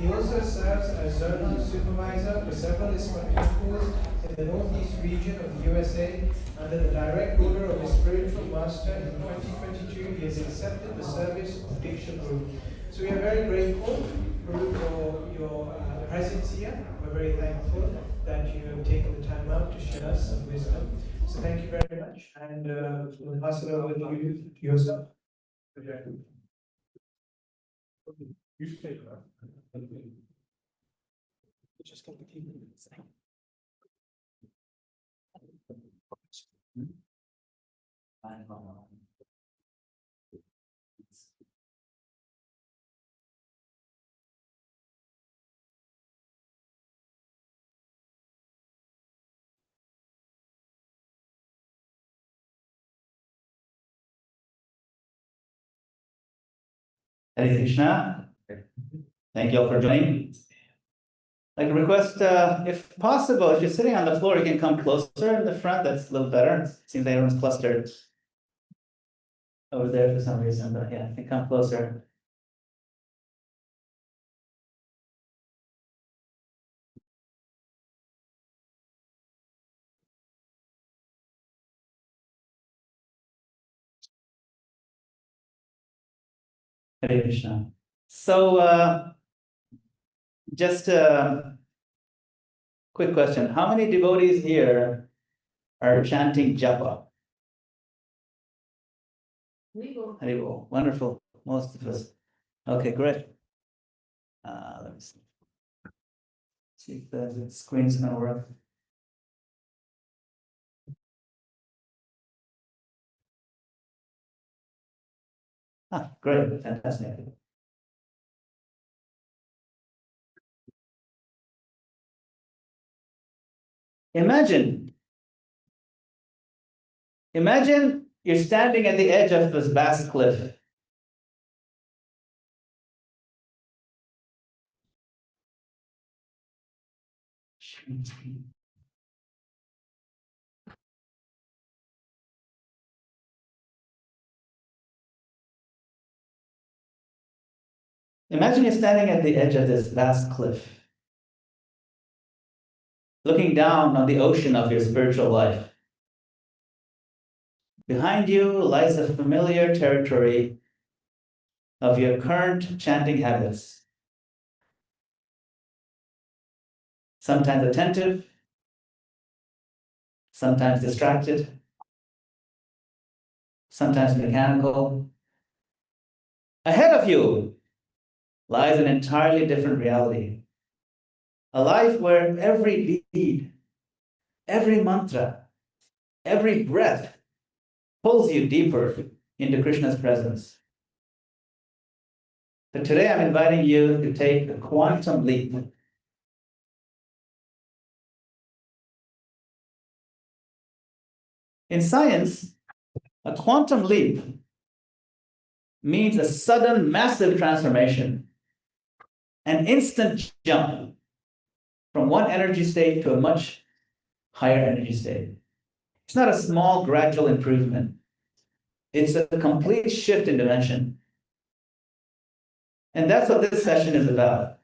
He also serves as zonal supervisor for several Islamic schools in the northeast region of the USA. Under the direct order of his spiritual master in 2022, he has accepted the service of Diksha Group. So we are very grateful, Guru, for your presence here. We're very thankful that you have taken the time out to share us some wisdom. So thank you very much, and we'll pass it over to you yourself. You should take that. Just got the key. Hare Krishna. Thank you all for joining. I'd like to request, if possible, if you're sitting on the floor, you can come closer in the front. That's a little better. Seems like everyone's clustered over there for some reason, but yeah, you can come closer. Hare Krishna. So, just a quick question. How many devotees here are chanting Japa? Haribol. Wonderful. Most of us. Okay, great. Let me see. See if the screen's gonna work. Great, fantastic. Imagine you're standing at the edge of this vast cliff. Imagine you're standing at the edge of this vast cliff, looking down on the ocean of your spiritual life. Behind you lies the familiar territory of your current chanting habits. Sometimes attentive, sometimes distracted, sometimes mechanical. Ahead of you lies an entirely different reality. A life where every deed, every mantra, every breath pulls you deeper into Krishna's presence. So today I'm inviting you to take a quantum leap. In science, a quantum leap means a sudden, massive transformation, an instant jump from one energy state to a much higher energy state. It's not a small, gradual improvement. It's a complete shift in dimension. And that's what this session is about.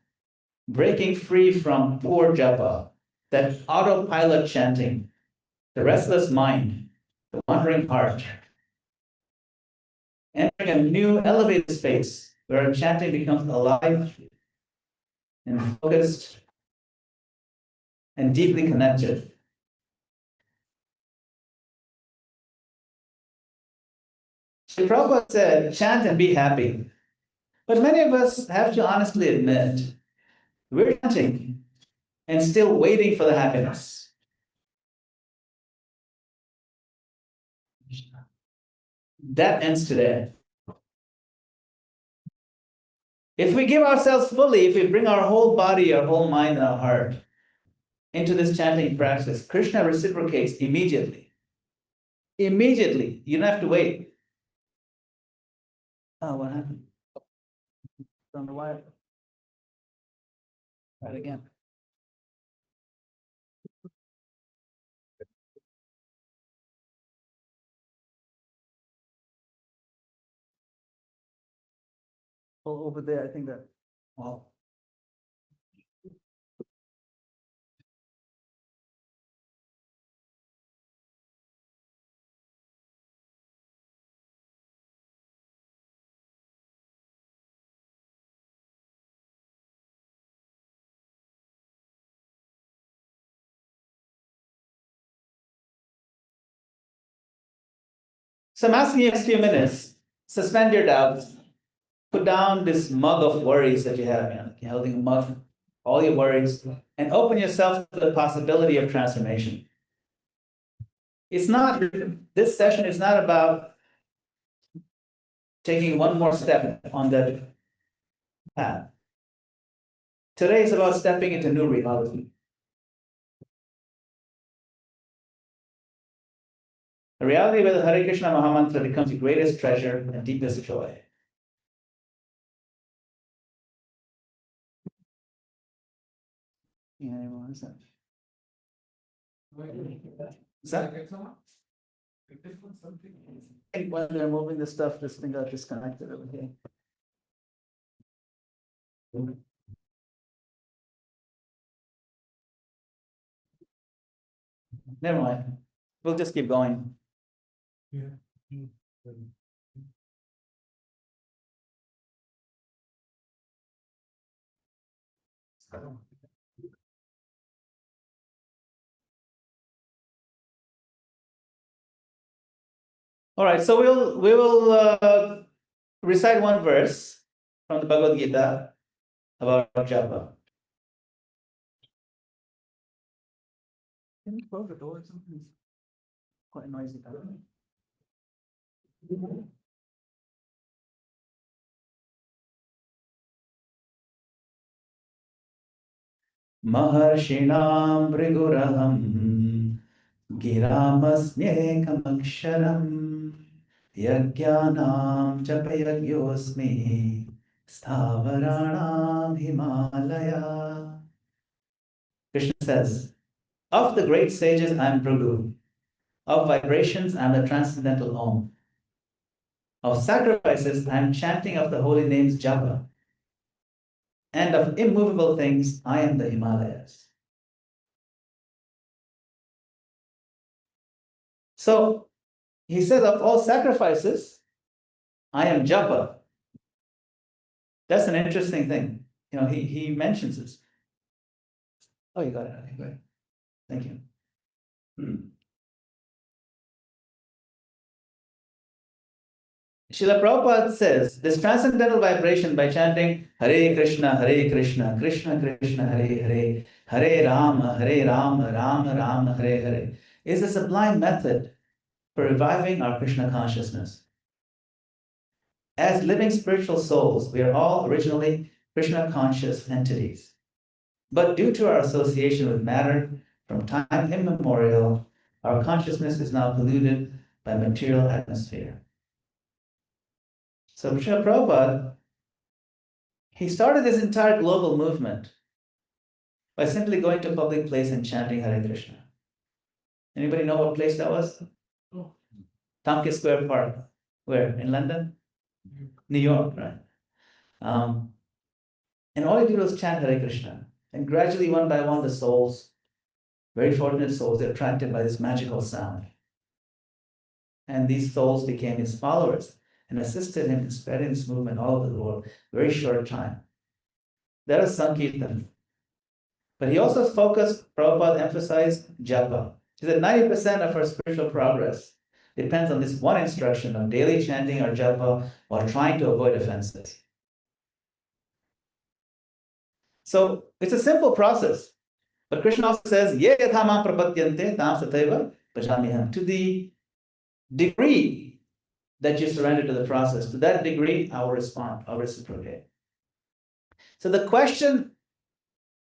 Breaking free from poor japa, that autopilot chanting, the restless mind, the wandering heart. Entering a new elevated space where our chanting becomes alive and focused and deeply connected. Sri Prabhupada said, chant and be happy. But many of us have to honestly admit, we're chanting and still waiting for the happiness. That ends today. If we give ourselves fully, if we bring our whole body, our whole mind, and our heart into this chanting practice, Krishna reciprocates immediately. Immediately. You don't have to wait. Oh, what happened? It's on the wire. Try it again. Oh, over there, I think that. Well, So I'm asking you in the next few minutes, suspend your doubts, put down this mug of worries that you have, you're holding a mug, all your worries, and open yourself to the possibility of transformation. It's not, this session is not about taking one more step on that path. Today is about stepping into new reality. A reality where the Hare Krishna Mahamantra becomes your greatest treasure and deepest joy. Yeah, what is that? Is that? While they're moving the stuff, this thing got disconnected over here. Never mind. We'll just keep going. All right, so we will recite one verse from the Bhagavad Gita about Japa. Can you close the door? Something's quite noisy. Maharshinam Briguraham Giramasmyekamaksharam Yajnanam Japayagyosmi Stavaranam Himalaya. Krishna says, of the great sages I am Bhrigu, of vibrations I am the transcendental Om, of sacrifices I am chanting of the holy names Japa, and of immovable things I am the Himalayas. So he says, of all sacrifices, I am Japa. That's an interesting thing. He mentions this. Oh, you got it. Okay, great. Thank you. Srila Prabhupada says this transcendental vibration by chanting Hare Krishna, Krishna Krishna, Hare, Hare Rama, Rama Rama, Hare Hare, is a sublime method for reviving our Krishna consciousness. As living spiritual souls, we are all originally Krishna conscious entities. But due to our association with matter from time immemorial, our consciousness is now polluted by material atmosphere. So Srila Prabhupada, he started this entire global movement by simply going to a public place and chanting Hare Krishna. Anybody know what place that was? Tompkins Square Park. Where? In London? New York, right? And all he did was chant Hare Krishna. And gradually, one by one, the souls, very fortunate souls, they're attracted by this magical sound. And these souls became his followers and assisted him in spreading this movement all over the world, very short time. That is Sankirtan. But he also focused, Prabhupada emphasized Japa. He said 90% of our spiritual progress depends on this one instruction of daily chanting or Japa while trying to avoid offenses. So it's a simple process. But Krishna also says, Ye yathama prapadyante tam sataiva bhajamiham. To the degree that you surrender to the process, to that degree, I will respond, I'll reciprocate. So the question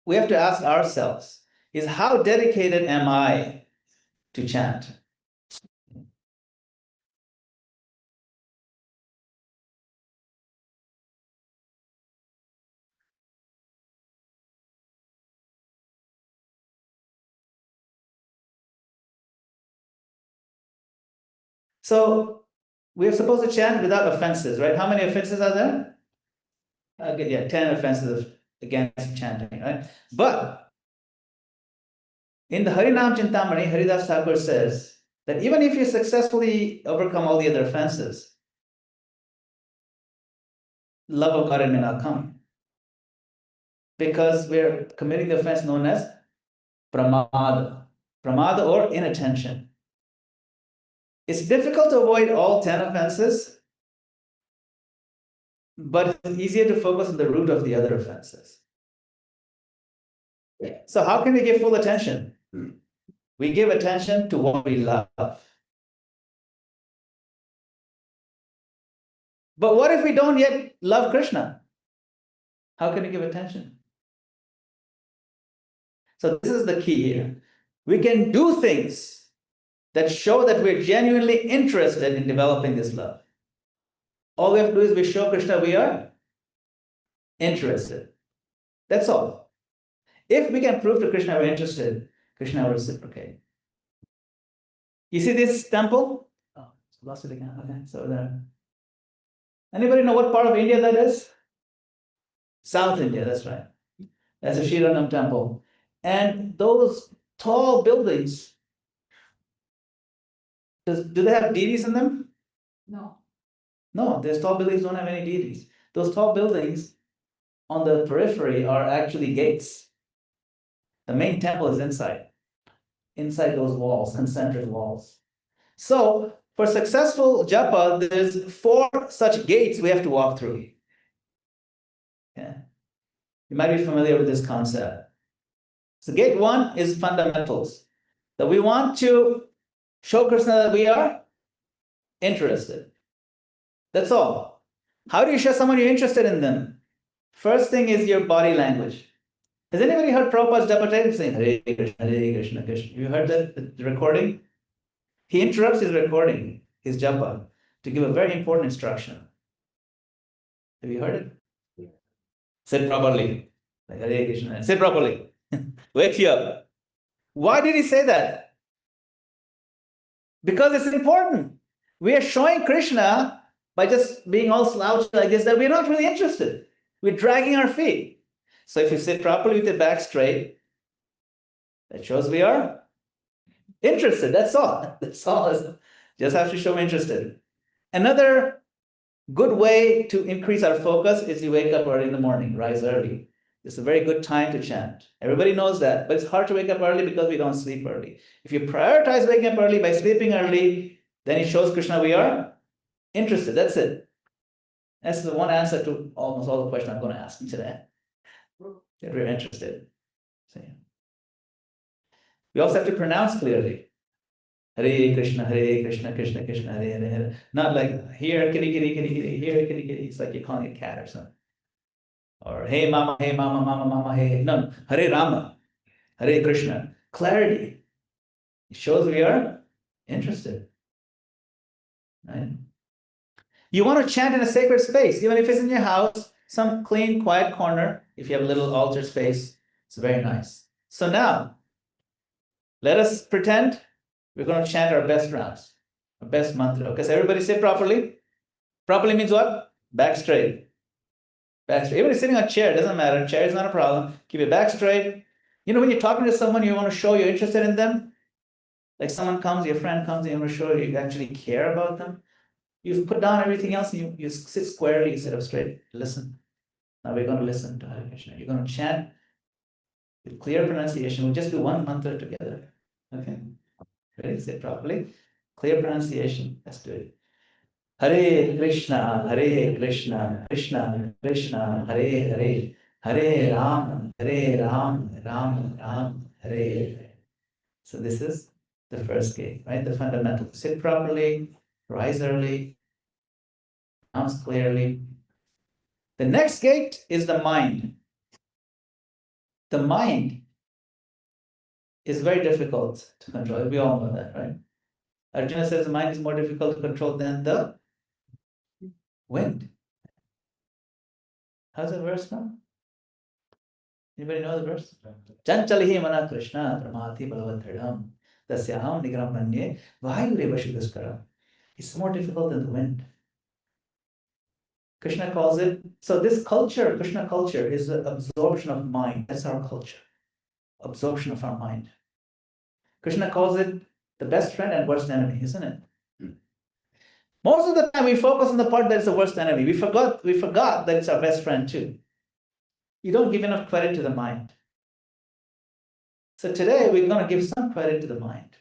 we have to ask ourselves is, how dedicated am I to chant? So we are supposed to chant without offenses, right? How many offenses are there? Okay, yeah, 10 offenses against chanting, right? But in the Harinam Chintamani, Haridas Thakur says that even if you successfully overcome all the other offenses, love of God may not come. Because we're committing the offense known as pramada or inattention. It's difficult to avoid all 10 offenses, but it's easier to focus on the root of the other offenses. So how can we give full attention? We give attention to what we love. But what if we don't yet love Krishna? How can we give attention? So this is the key here. We can do things that show that we're genuinely interested in developing this love. All we have to do is we show Krishna we are interested. That's all. If we can prove to Krishna we're interested, Krishna will reciprocate. You see this temple? Oh, lost it again. Okay, so there. Anybody know what part of India that is? South India, that's right. That's a Shiranam temple. And those tall buildings, do they have deities in them? No. No, those tall buildings don't have any deities. Those tall buildings on the periphery are actually gates. The main temple is inside those walls, concentric walls. So for successful japa, there's 4 such gates we have to walk through. Yeah. You might be familiar with this concept. So gate 1 is fundamentals. That we want to show Krishna that we are interested. That's all. How do you show someone you're interested in them? First thing is your body language. Has anybody heard Prabhupada's japa tape saying Hare Krishna, Krishna? You heard that the recording? He interrupts his recording, his japa, to give a very important instruction. Have you heard it? Sit properly. Like Hare Krishna. Sit properly. Wake here. Why did he say that? Because it's important. We are showing Krishna by just being all slouched like this that we're not really interested. We're dragging our feet. So if you sit properly with your back straight, that shows we are interested. That's all. That's all. Just have to show interested. Another good way to increase our focus is you wake up early in the morning, rise early. It's a very good time to chant. Everybody knows that, but it's hard to wake up early because we don't sleep early. If you prioritize waking up early by sleeping early, then it shows Krishna we are interested. That's it. That's the one answer to almost all the questions I'm going to ask today. That we're interested. See. We also have to pronounce clearly. Hare Krishna, Krishna Krishna, Hare Hare. Not like here, kitty, kitty, kitty, kitty, here, kitty, kitty. It's like you're calling a cat or something. Or hey mama, mama, mama, hey. No, Hare Rama, Hare Krishna. Clarity. It shows we are interested. Right? You want to chant in a sacred space, even if it's in your house, some clean, quiet corner. If you have a little altar space, it's very nice. So now, let us pretend we're going to chant our best rounds, our best mantra. Okay, so everybody sit properly. Properly means what? Back straight. Back straight. Even if you're sitting on a chair, it doesn't matter. Chair is not a problem. Keep your back straight. You know, when you're talking to someone, you want to show you're interested in them. Like someone comes, your friend comes, and you want to show you actually care about them. You put down everything else and you sit squarely, you sit up straight. Listen. Now we're going to listen to Hare Krishna. You're going to chant with clear pronunciation. We'll just do one mantra together. Okay. Ready? Sit properly. Clear pronunciation. Let's do it. Hare Krishna, Krishna Krishna, Hare Hare, Hare Ram, Ram Ram, Hare Hare. So this is the first gate, right? The fundamental. Sit properly, rise early, pronounce clearly. The next gate is the mind. The mind is very difficult to control. We all know that, right? Arjuna says the mind is more difficult to control than the wind. How's the verse now? Anybody know the verse? Chanchalihi mana Krishna pramati balavadridam dasyaham nigram manye vayureva shudaskaram. It's more difficult than the wind. Krishna calls it, so this culture, Krishna culture, is the absorption of mind. That's our culture. Absorption of our mind. Krishna calls it the best friend and worst enemy, isn't it? Most of the time we focus on the part that is the worst enemy. We forgot that it's our best friend too. You don't give enough credit to the mind. So today we're going to give some credit to the mind.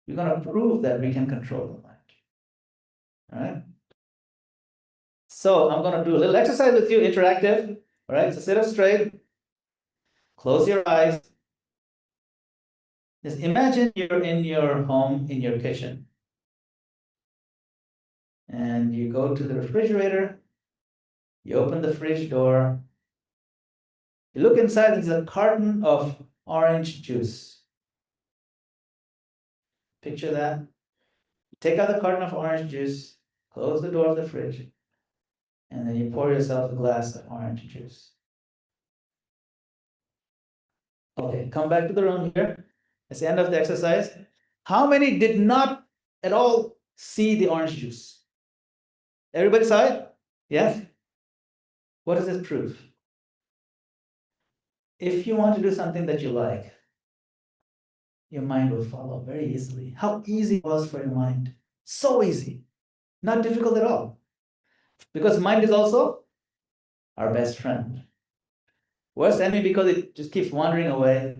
We're going to prove that we can control the mind. All right. So I'm going to do a little exercise with you, interactive. All right. So sit up straight. Close your eyes. Just imagine you're in your home, in your kitchen. And you go to the refrigerator. You open the fridge door. You look inside, there's a carton of orange juice. Picture that. Take out the carton of orange juice, close the door of the fridge, and then you pour yourself a glass of orange juice. Okay, come back to the room here. It's the end of the exercise. How many did not at all see the orange juice? Everybody saw it? Yes? What does it prove? If you want to do something that you like, your mind will follow very easily. How easy it was for your mind. So easy. Not difficult at all. Because mind is also our best friend. Worst enemy because it just keeps wandering away.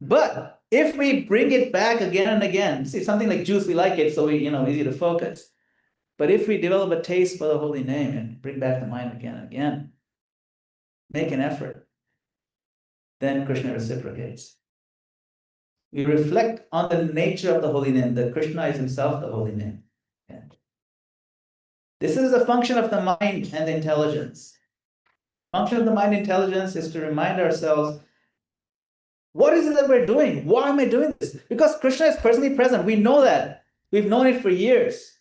But if we bring it back again and again, see something like juice, we like it, so easy to focus. But if we develop a taste for the holy name and bring back the mind again and again, make an effort, then Krishna reciprocates. We reflect on the nature of the holy name, that Krishna is himself the holy name. Okay. This is a function of the mind and the intelligence. Function of the mind intelligence is to remind ourselves, what is it that we're doing? Why am I doing this? Because Krishna is personally present. We know that. We've known it for years.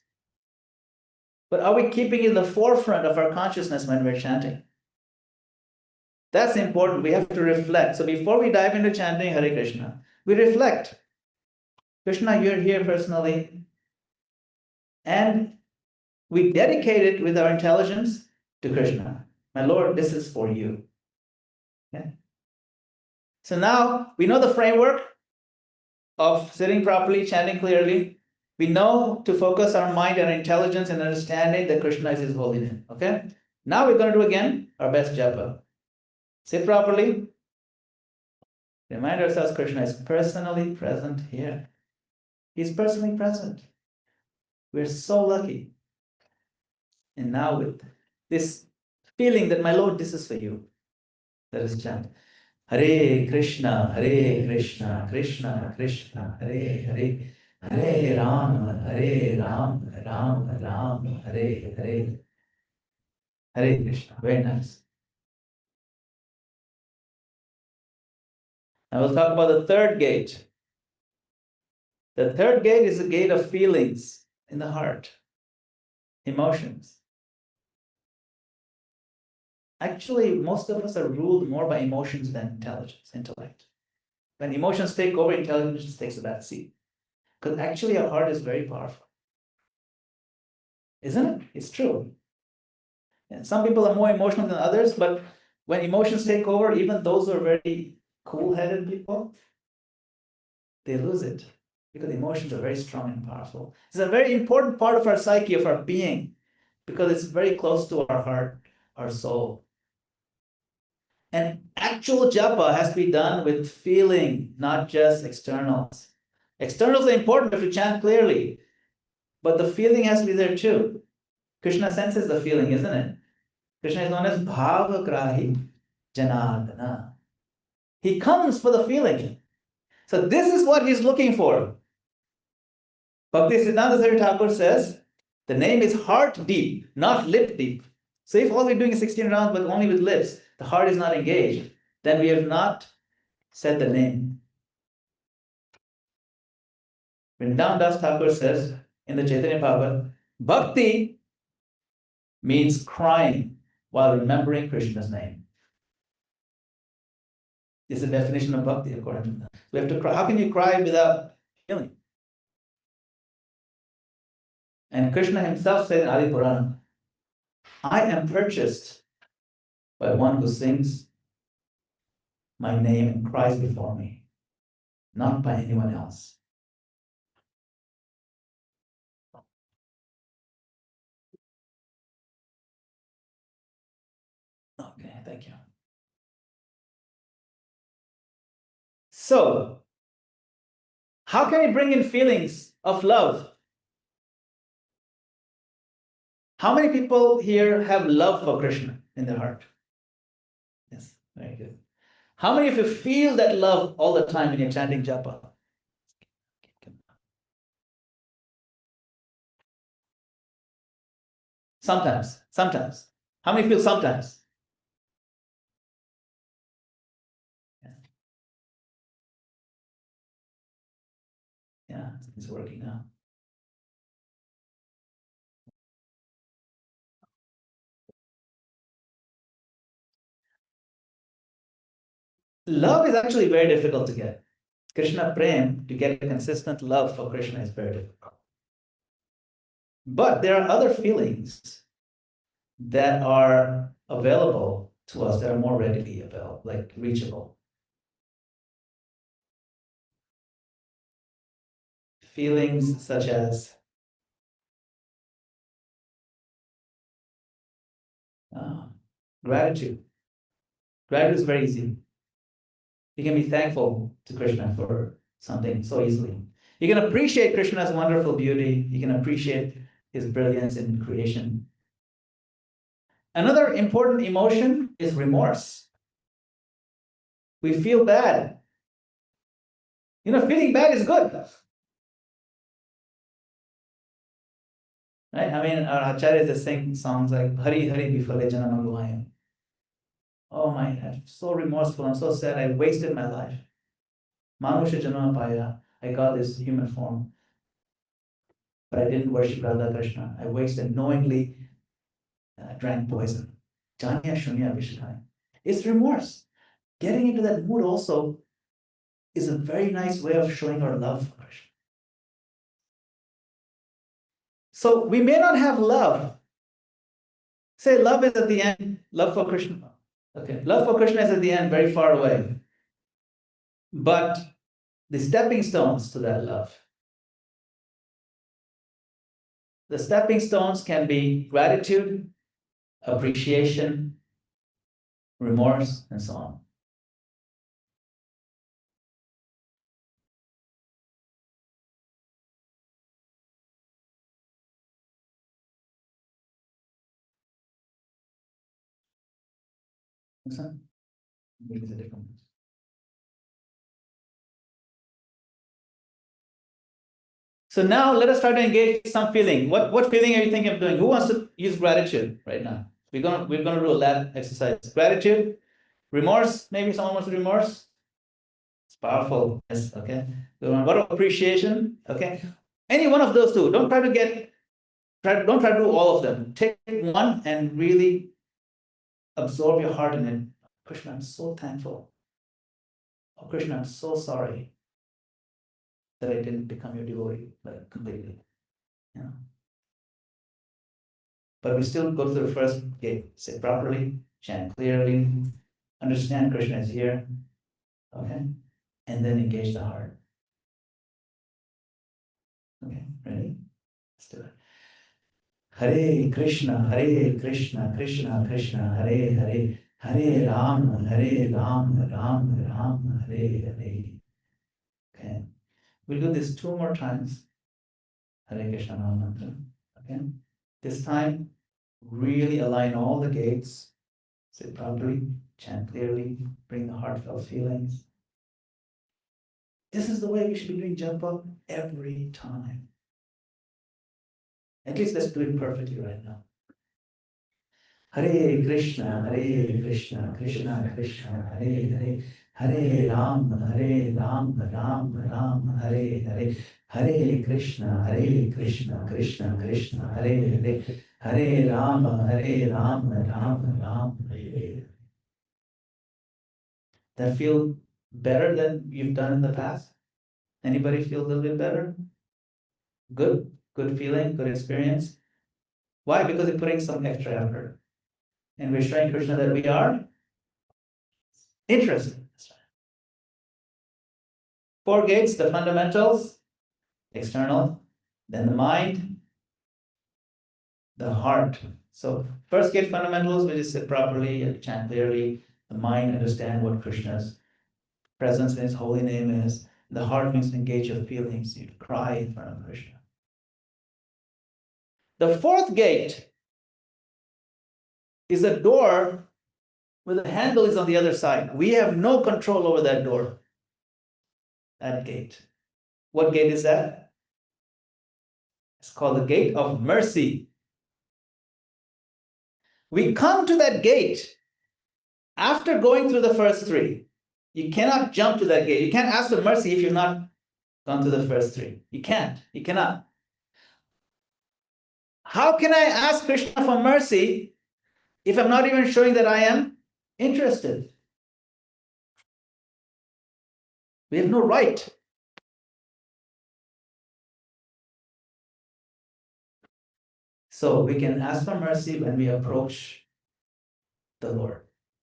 But are we keeping it in the forefront of our consciousness when we're chanting? That's important. We have to reflect. So before we dive into chanting Hare Krishna, we reflect. Krishna, you're here personally. And we dedicate it with our intelligence to Krishna. My Lord, this is for you. Okay? So now we know the framework of sitting properly, chanting clearly. We know to focus our mind and intelligence and understanding that Krishna is his holy name. Okay? Now we're going to do again our best japa. Sit properly. Remind ourselves Krishna is personally present here. He's personally present. We're so lucky. And now with this feeling that, my Lord, this is for you, let us chant. Hare Krishna, Krishna Krishna, Hare Hare, Hare Rama, Rama Rama, Hare Hare. Hare Krishna. Very nice. Now we'll talk about the third gate. The third gate is the gate of feelings in the heart, emotions. Actually, most of us are ruled more by emotions than intelligence, intellect. When emotions take over, intelligence takes a back seat. Because actually, our heart is very powerful. Isn't it? It's true. And some people are more emotional than others, but when emotions take over, even those who are very cool-headed people, they lose it. Because emotions are very strong and powerful. It's a very important part of our psyche, of our being, because it's very close to our heart, our soul. And actual japa has to be done with feeling, not just externals. Externals are important if you chant clearly, but the feeling has to be there too. Krishna senses the feeling, isn't it? Krishna is known as Bhavagrahi Janardana. He comes for the feeling. So this is what he's looking for. Bhaktisiddhanta Saraswati Thakur says, the name is heart deep, not lip deep. So if all we're doing is 16 rounds, but only with lips, the heart is not engaged, then we have not said the name. Vrindavan Das Thakur says in the Chaitanya Bhagavat, Bhakti means crying while remembering Krishna's name. This is the definition of bhakti according to them. We have to cry. How can you cry without feeling? And Krishna himself said in Adi Purana, I am purchased by one who sings my name and cries before me, not by anyone else. Okay, thank you. So, How can we bring in feelings of love? How many people here have love for Krishna in their heart? Yes, very good. How many of you feel that love all the time when you're chanting Japa? Sometimes, sometimes. How many feel sometimes? Yeah, yeah, it's working now. Love is actually very difficult to get. Krishna Prem, to get a consistent love for Krishna is very difficult. But there are other feelings that are available to us that are more readily available, like reachable. Feelings such as gratitude. Gratitude is very easy. You can be thankful to Krishna for something so easily. You can appreciate Krishna's wonderful beauty. You can appreciate his brilliance in creation. Another important emotion is remorse. We feel bad. Feeling bad is good. Right? I mean, our acharyas just sing songs like Hari Hari Bifale Janama. Oh my, I'm so remorseful. I'm so sad. I wasted my life. Manusha Janama Paya. I got this human form, but I didn't worship Radha Krishna. I wasted knowingly drank poison. Janya Shunya Vishakaya. It's remorse. Getting into that mood also is a very nice way of showing our love for Krishna. So we may not have love. Say love is at the end, love for Krishna. Okay, love for Krishna is at the end, very far away. But the stepping stones to that love. The stepping stones can be gratitude, appreciation, remorse, and so on. Understand? Make a difference. So now let us try to engage some feeling. What feeling are you thinking of doing? Who wants to use gratitude right now? We're gonna do a lab exercise. Gratitude, remorse. Maybe someone wants to remorse. It's powerful. Yes. Okay. What about appreciation? Okay. Any one of those two. Don't try to don't try to do all of them. Take one and really absorb your heart in it. Krishna, I'm so thankful. Oh, Krishna, I'm so sorry that I didn't become your devotee, like completely. Yeah. But we still go through the first gate, say properly, chant clearly, understand Krishna is here, okay? And then engage the heart. Okay, ready? Let's do it. Hare Krishna, Krishna Krishna, Hare Hare, Hare Ram, Ram Ram, Hare Hare. Okay, we'll do this 2 more times. Hare Krishna Mantra. Okay, this time really align all the gates, say properly, chant clearly, bring the heartfelt feelings. This is the way we should be doing japa every time. At least let's do it perfectly right now. Hare Krishna, Krishna Krishna, Hare Hare, Hare Ram, Ram Ram, Hare Hare, Hare Krishna, Krishna Krishna, Hare Hare, Hare Ram, Ram Hare. That feel better than you've done in the past? Anybody feel a little bit better? Good feeling, good experience. Why? Because we're putting some extra effort. And we're showing Krishna that we are interested. 4 gates, the fundamentals, external, then the mind, the heart. So first gate fundamentals, we just sit properly, chant clearly, the mind understand what Krishna's presence in his holy name is. The heart means to engage your feelings. You cry in front of Krishna. The fourth gate is a door where the handle is on the other side. We have no control over that door, that gate. What gate is that? It's called the gate of mercy. We come to that gate after going through the first three. You cannot jump to that gate. You can't ask for mercy if you've not gone through the first three. You can't. You cannot. How can I ask Krishna for mercy if I'm not even showing that I am interested? We have no right. So we can ask for mercy when we approach the Lord.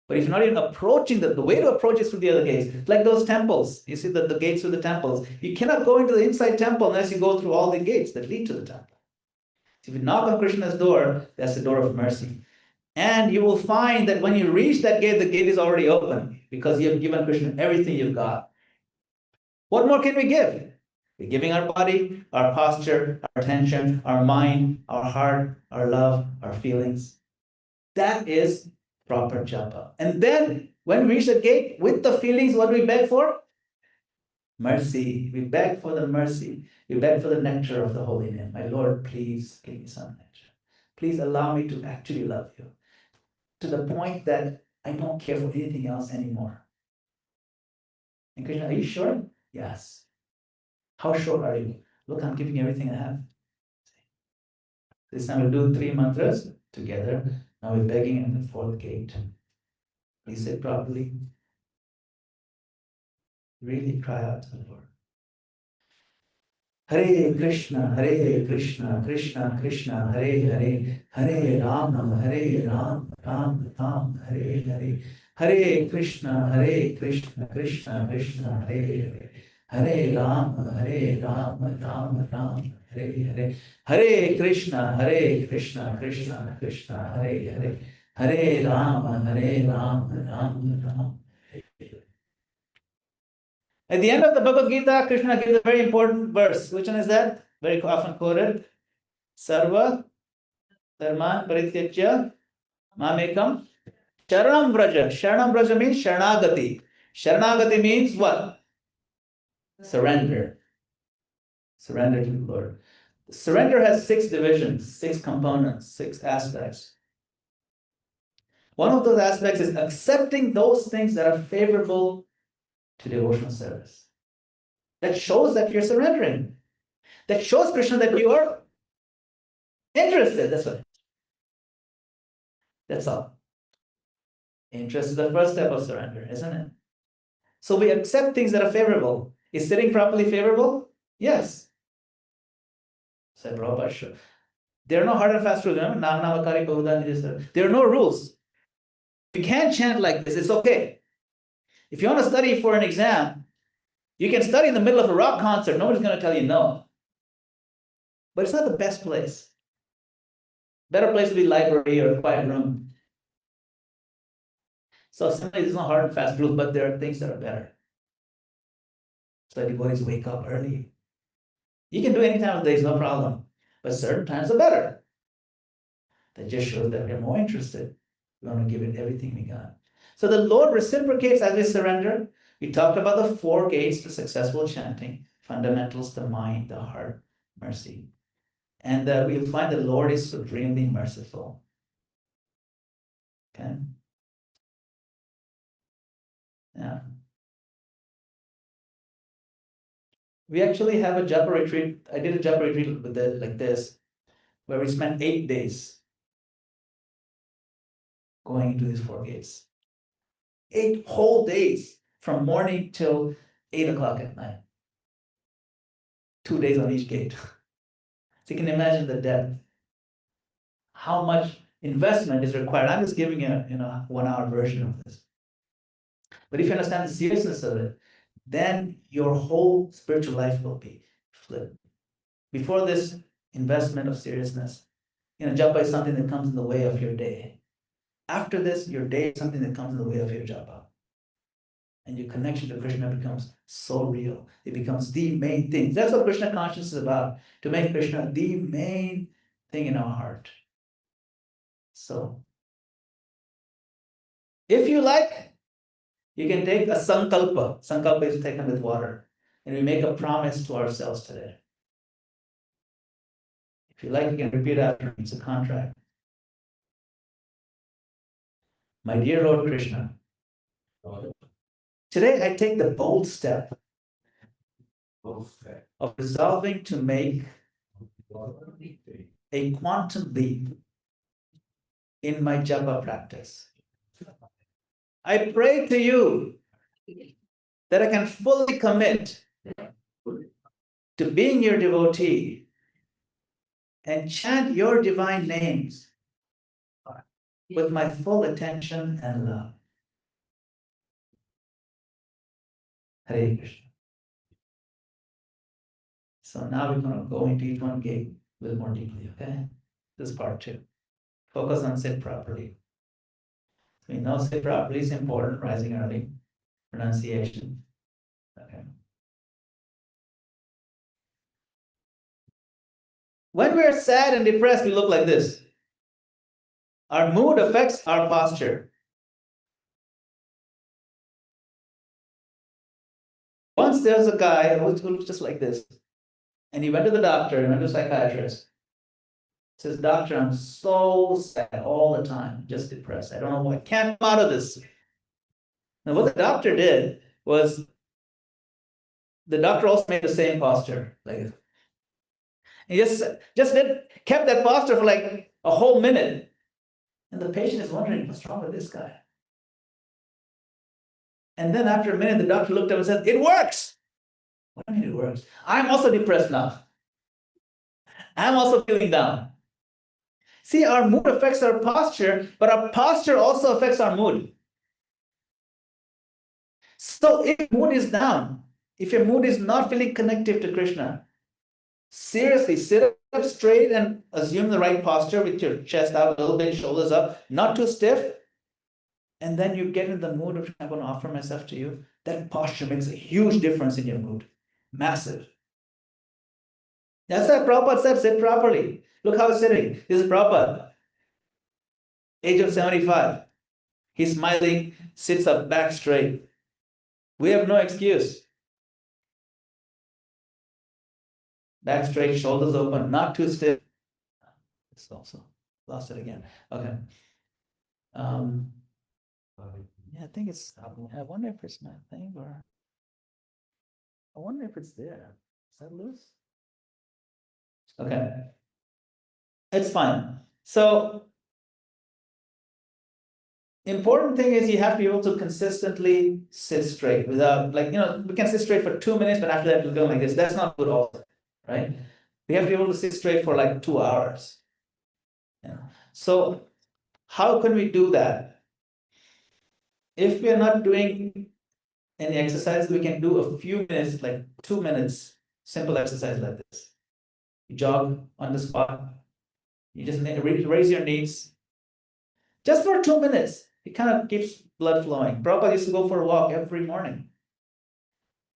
But if you're not even approaching the way to approach is through the other gates, like those temples. You see the gates through the temples. You cannot go into the inside temple unless you go through all the gates that lead to the temple. So if you knock on Krishna's door, that's the door of mercy. And you will find that when you reach that gate, the gate is already open because you have given Krishna everything you've got. What more can we give? We're giving our body, our posture, our attention, our mind, our heart, our love, our feelings. That is proper japa. And then when we reach the gate with the feelings, what do we beg for? Mercy. We beg for the mercy. We beg for the nectar of the holy name. My Lord, please give me some nectar. Please allow me to actually love you to the point that I don't care for anything else anymore. And Krishna, are you sure? Yes. How sure are you? Look, I'm giving everything I have. This time we'll do 3 mantras together. Now we're begging in the fourth gate. Please say properly. Really cry out to the Lord. Hare Krishna, Krishna Krishna, Hare Hare, Hare Rama, Ram Ram, Hare Hare. Hare Krishna, Krishna Krishna, Hare Hare. Hare Rama, Ram Ram, Hare Hare. Hare Krishna, Krishna Krishna, Hare Hare. Hare Rama, Ram Ram. At the end of the Bhagavad Gita, Krishna gives a very important verse. Which one is that? Very often quoted. Sarva dharman parityajya mamekam sharanam vraja. Sharanam vraja means sharanagati. Sharanagati means what? Surrender. Surrender to the Lord. Surrender has 6 divisions, 6 components, 6 aspects. One of those aspects is accepting those things that are favorable to devotional service. That shows that you're surrendering. That shows Krishna that you are interested. That's what. That's all. Interest is the first step of surrender, isn't it? So we accept things that are favorable. Is sitting properly favorable? Yes. Said Prabhupada, sure. There are no hard and fast rules. Remember? There are no rules. You can't chant like this. It's okay. If you want to study for an exam, you can study in the middle of a rock concert. Nobody's going to tell you no. But it's not the best place. Better place to be library or a quiet room. So simply, there's no hard and fast rule, but there are things that are better. So devotees wake up early. You can do any time of the day, no problem. But certain times are better. That just shows that we're more interested. We want to give it everything we got. So the Lord reciprocates as we surrender. We talked about the 4 gates to successful chanting. Fundamentals, the mind, the heart, mercy. And we'll find the Lord is supremely merciful. Okay? Yeah. We actually have a Japa retreat. I did a Japa retreat with it like this, where we spent 8 days going into these 4 gates. 8 whole days from morning till 8 o'clock at night. 2 days on each gate. So you can imagine the depth. How much investment is required. I'm just giving you a 1-hour version of this. But if you understand the seriousness of it, then your whole spiritual life will be flipped. Before this investment of seriousness, japa is something that comes in the way of your day. After this, your day is something that comes in the way of your japa. and your connection to Krishna becomes so real. It becomes the main thing. That's what Krishna consciousness is about, to make Krishna the main thing in our heart. So, if you like, you can take a sankalpa. Sankalpa is taken with water. And we make a promise to ourselves today. If you like, you can repeat after me. It's a contract. My dear Lord Krishna, today I take the bold step of resolving to make a quantum leap in my japa practice. I pray to you that I can fully commit to being your devotee and chant your divine names with my full attention and love. Hare Krishna. So now we're going to go into each one gate a little more deeply, okay? This is part 2. Focus on sit properly. We know sit properly is important, rising early, pronunciation. Okay. When we're sad and depressed, we look like this. Our mood affects our posture. Once there's a guy who looks just like this, and he went to the doctor, he went to a psychiatrist. Says, doctor, I'm so sad all the time, just depressed. I don't know why, I can't come out of this. Now, what the doctor did was, the doctor also made the same posture, like, he kept that posture for like a whole minute. And the patient is wondering, what's wrong with this guy? And then after a minute, the doctor looked up and said, it works. What do you mean it works? I'm also depressed now. I'm also feeling down. See, our mood affects our posture, but our posture also affects our mood. So if mood is down, if your mood is not feeling connected to Krishna, seriously sit up straight and assume the right posture with your chest out a little bit, shoulders up, not too stiff. And then you get in the mood of, I'm going to offer myself to you. That posture makes a huge difference in your mood. Massive. That's why Prabhupada said, sit properly. Look how he's sitting. This is Prabhupada. Age of 75. He's smiling, sits up, back straight. We have no excuse. Back straight, shoulders open, not too stiff. It's also lost it again. Okay. Yeah, I think it's, I wonder if it's my thing or, I wonder if it's there. Is that loose? Okay. It's fine. So, important thing is you have to be able to consistently sit straight without, like, we can sit straight for 2 minutes, but after that we'll go like this. That's not good also, right? We have to be able to sit straight for like 2 hours. Yeah. So, how can we do that? If we are not doing any exercise, we can do a few minutes, like 2 minutes, simple exercise like this. You jog on the spot. You just raise your knees. Just for 2 minutes. It kind of keeps blood flowing. Prabhupada used to go for a walk every morning.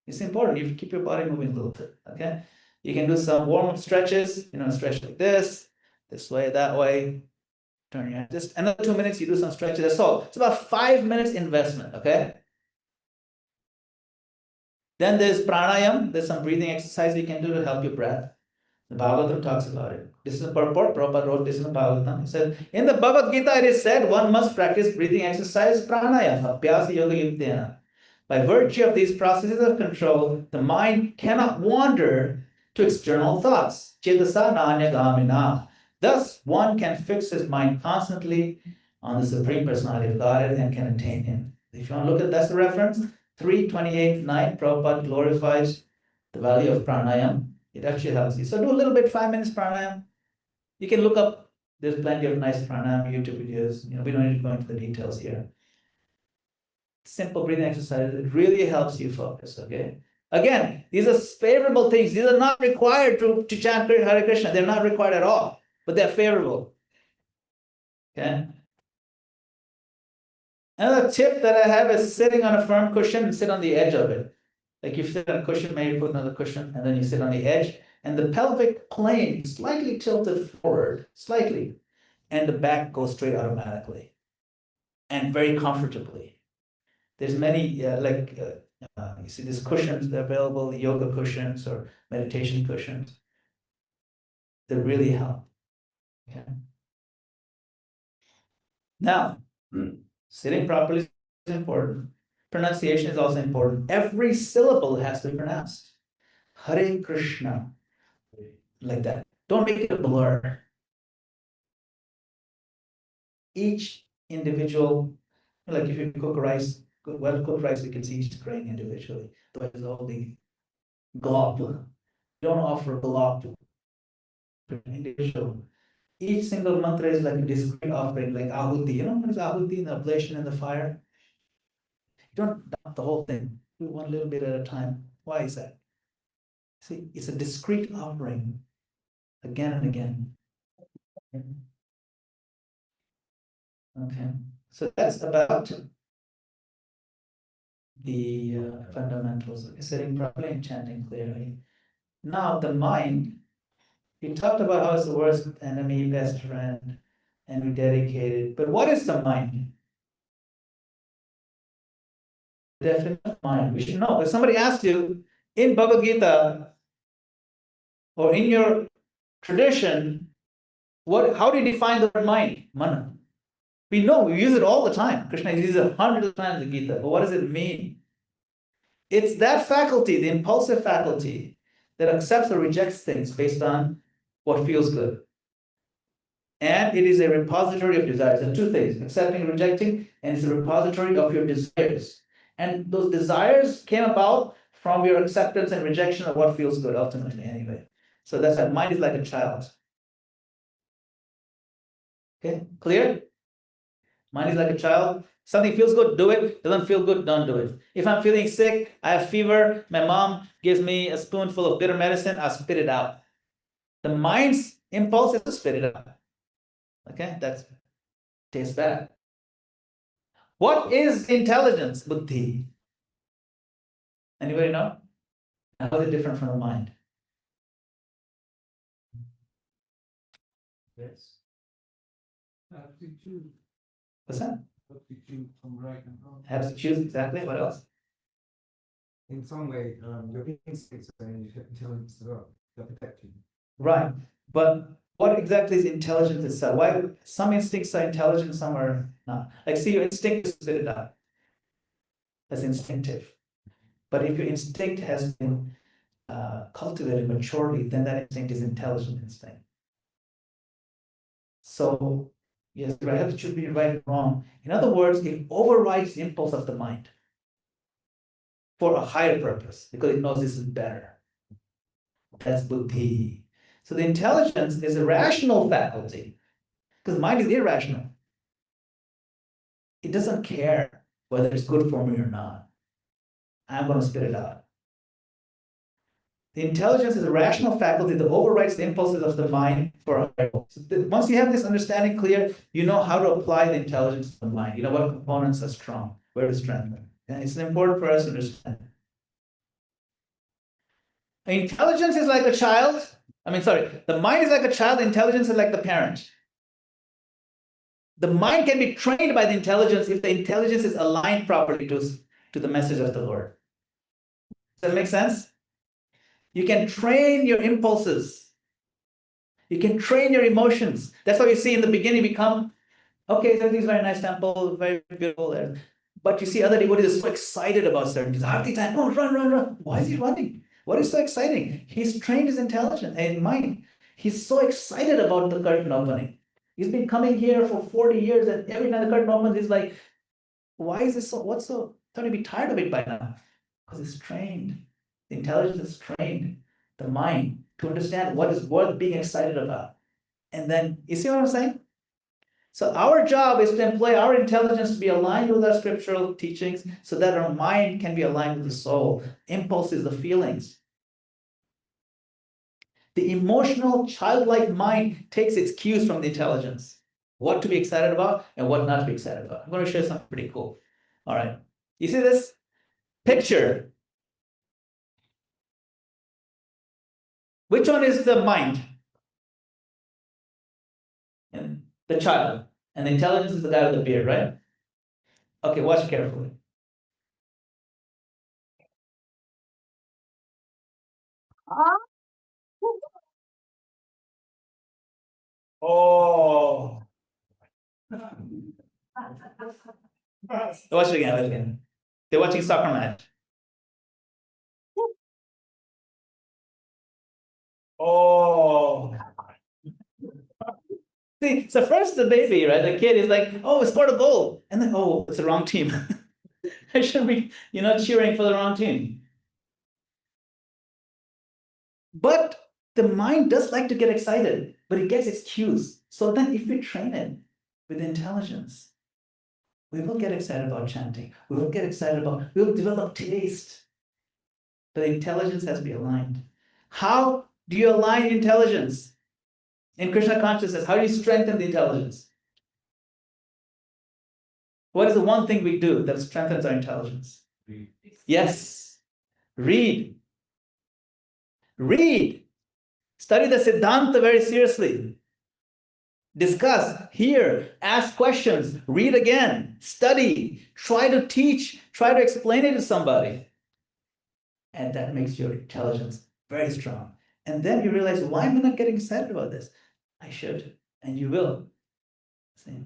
It's important. You keep your body moving a little bit. Okay. You can do some warm-up stretches. Stretch like this way, that way. Turn your head. Just another 2 minutes. You do some stretches. That's all. It's about 5 minutes investment. Okay. Then there's pranayam. There's some breathing exercise you can do to help your breath. The Bhagavatam talks about it. This is a purport. Prabhupada wrote this in the Bhagavatam. He said, in the Bhagavad Gita, it is said one must practice breathing exercise, pranayama, abhyasa yoga yuktena. By virtue of these processes of control, the mind cannot wander to external thoughts. Cetasa nānyagamina. Thus, one can fix his mind constantly on the Supreme Personality of Godhead and can attain Him. If you want to look at that's the reference, 3:28:9, Prabhupada glorifies the value of pranayam. It actually helps you. So do a little bit, 5 minutes pranayam. You can look up, there's plenty of nice pranayam YouTube videos. We don't need to go into the details here. Simple breathing exercise, it really helps you focus, okay? Again, these are favorable things. These are not required to chant Hare Krishna. They're not required at all, but they're favorable. Okay? Another tip that I have is sitting on a firm cushion and sit on the edge of it. Like you sit on a cushion, maybe put another cushion, and then you sit on the edge, and the pelvic plane slightly tilted forward, slightly, and the back goes straight automatically and very comfortably. There's many, you see these cushions, they're available, yoga cushions or meditation cushions. They really help. Okay. Now, sitting properly is important. Pronunciation is also important. Every syllable has to be pronounced. Hare Krishna, like that. Don't make it a blur. Each individual, like if you cook rice, well cooked rice, you can see each grain individually. Otherwise, all the glob. Don't offer glob to individual. Each single mantra is like a discrete offering, like ahuti. You know what is ahuti, the oblation in the fire? You don't dump the whole thing. Do one little bit at a time. Why is that? See, it's a discrete offering again and again. Okay, so that's about the fundamentals of sitting properly and chanting clearly. Now, the mind, we talked about how it's the worst enemy, best friend, and we dedicated. But what is the mind? The definition of mind, we should know. If somebody asks you in Bhagavad Gita or in your tradition, how do you define the word mind? Mana. We know, we use it all the time. Krishna uses it hundreds of times in Gita, but what does it mean? It's that faculty, the impulsive faculty, that accepts or rejects things based on what feels good. And it is a repository of desires. There are two things, accepting and rejecting, and it's a repository of your desires. And those desires came about from your acceptance and rejection of what feels good, ultimately, anyway. So that's why mind is like a child. Okay, clear? Mind is like a child. Something feels good, do it. Doesn't feel good, don't do it. If I'm feeling sick, I have fever, my mom gives me a spoonful of bitter medicine, I'll spit it out. The mind's impulse is to spit it out. Okay, that's tastes bad. What is intelligence? Buddhi. Anybody know? How is it different from the mind? Yes. What's that? Has to choose exactly. What else? In some way, your instincts and your intelligence as well. They're protecting you. Right. But what exactly is intelligence itself? Why some instincts are intelligent, some are not. Like, see, your instinct is to spit it out. That's instinctive. But if your instinct has been cultivated maturely, then that instinct is intelligent instinct. So, yes, right, it should be right and wrong. In other words, it overrides the impulse of the mind for a higher purpose, because it knows this is better. That's buddhi. So the intelligence is a rational faculty, because mind is irrational. It doesn't care whether it's good for me or not. I'm going to spit it out. The intelligence is a rational faculty that overrides the impulses of the mind for a higher goal. So once you have this understanding clear, you know how to apply the intelligence to the mind. You know what components are strong, where to strengthen. And it's important for us to understand. Intelligence is like a child. The mind is like a child, intelligence is like the parent. The mind can be trained by the intelligence if the intelligence is aligned properly to the message of the Lord. Does that make sense? You can train your impulses. You can train your emotions. That's why you see in the beginning become, okay, everything's very nice temple, very beautiful there. But you see other devotees are so excited about certain things. Aarti time, oh, run. Why is he running? What is so exciting? He's trained his intelligence and mind. He's so excited about the curtain opening. He's been coming here for 40 years, and every time the curtain opens, he's like, why is this so, what's so, don't you be tired of it by now? Because it's trained. The intelligence is trained, the mind, to understand what is worth being excited about. And then, you see what I'm saying? So our job is to employ our intelligence to be aligned with our scriptural teachings so that our mind can be aligned with the soul. Impulses, the feelings. The emotional, childlike mind takes its cues from the intelligence. what to be excited about and what not to be excited about. I'm going to show you something pretty cool. All right. You see this picture? Which one is the mind? And the child. And the intelligence is the guy with the beard, right? Okay, watch carefully. Oh. Watch it again, watch it again. They're watching soccer match. Oh. See, so first the baby, right? The kid is like, oh, we scored a goal. And then, oh, it's the wrong team. I should be, cheering for the wrong team. But the mind does like to get excited, but it gets its cues. So then if we train it with intelligence, we will get excited about chanting. We will get excited about, we will develop taste. But intelligence has to be aligned. How do you align intelligence? In Krishna consciousness, how do you strengthen the intelligence? What is the one thing we do that strengthens our intelligence? Read. Yes, read. Read. Study the Siddhanta very seriously. Discuss, hear, ask questions, read again, study, try to teach, try to explain it to somebody. And that makes your intelligence very strong. And then you realize, why am I not getting excited about this? I should, and you will. See?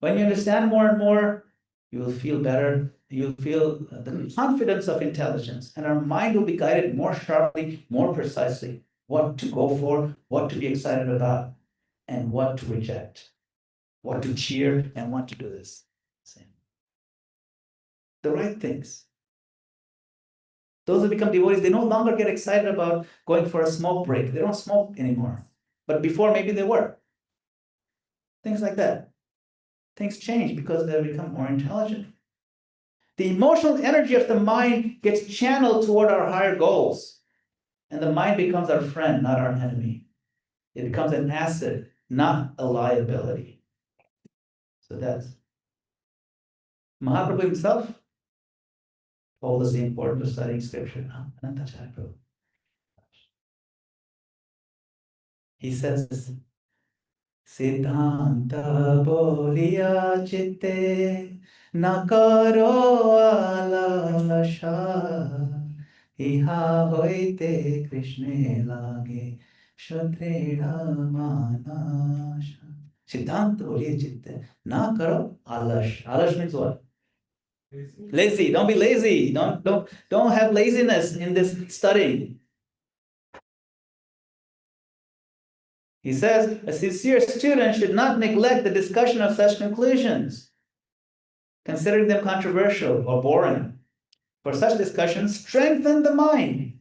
When you understand more and more, you will feel better. You'll feel the confidence of intelligence, and our mind will be guided more sharply, more precisely, what to go for, what to be excited about, and what to reject, what to cheer, and what to do this. See? The right things. Those who become devotees, they no longer get excited about going for a smoke break. They don't smoke anymore. But before, maybe they were. Things like that. Things change because they become more intelligent. The emotional energy of the mind gets channeled toward our higher goals. And the mind becomes our friend, not our enemy. It becomes an asset, not a liability. So that's Mahaprabhu himself told us the importance of studying scripture. He says, Siddhanta boliya chitte nakaro alasha iha hoite Krishne lage shudreda manasha. Siddhanta boliya chitte nakaro alash. Alash means what? Lazy. Don't be lazy. Don't have laziness in this studying. He says, a sincere student should not neglect the discussion of such conclusions, considering them controversial or boring. For such discussions, strengthen the mind.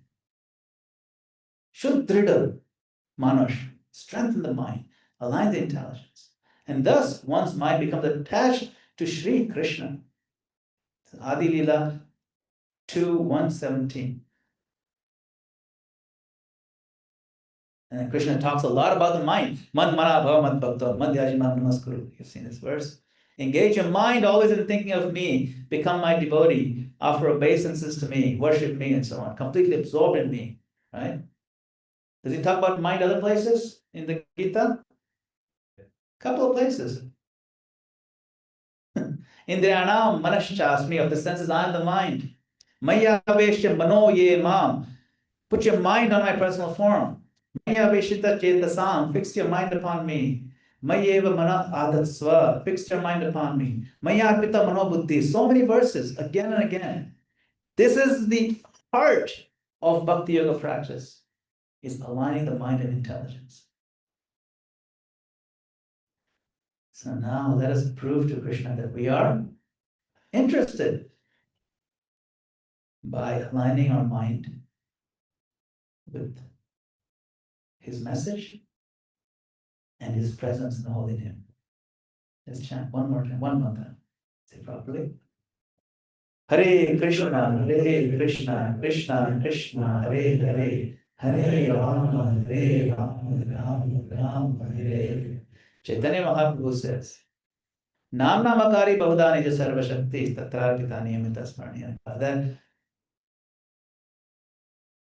Shuddrida Manor, strengthen the mind, align the intelligence. And thus, one's mind becomes attached to Sri Krishna. Adi Lila 2:117. And Krishna talks a lot about the mind. Mad mana bhava mad bhakta, madhyaji mam namaskuru. You've seen this verse. Engage your mind always in thinking of me. Become my devotee. Offer obeisances to me. Worship me and so on. Completely absorbed in me. Right? Does he talk about mind other places in the Gita? Couple of places. Indriyanam manashchasmi, of the senses, I am the mind. Maya veshya mano ye mam. Put your mind on my personal form. Maya veshita chetasam, fix your mind upon me. Mayeva mana adatsva, fix your mind upon me. Maya arpita mano buddhi. So many verses, again and again. This is the heart of Bhakti Yoga practice, is aligning the mind and intelligence. So now let us prove to Krishna that we are interested by aligning our mind with his message and his presence in the holy name. Let's chant one more time, one more time. Say properly. Hare Krishna, Krishna Krishna, Hare Hare, Hare Rama, Rama, Hare Hare. Chaitanya Mahaprabhu says, Nam Namakari Bahudani Ja Sarva Shakti Tatrarpita Niyamita Smarniya. Then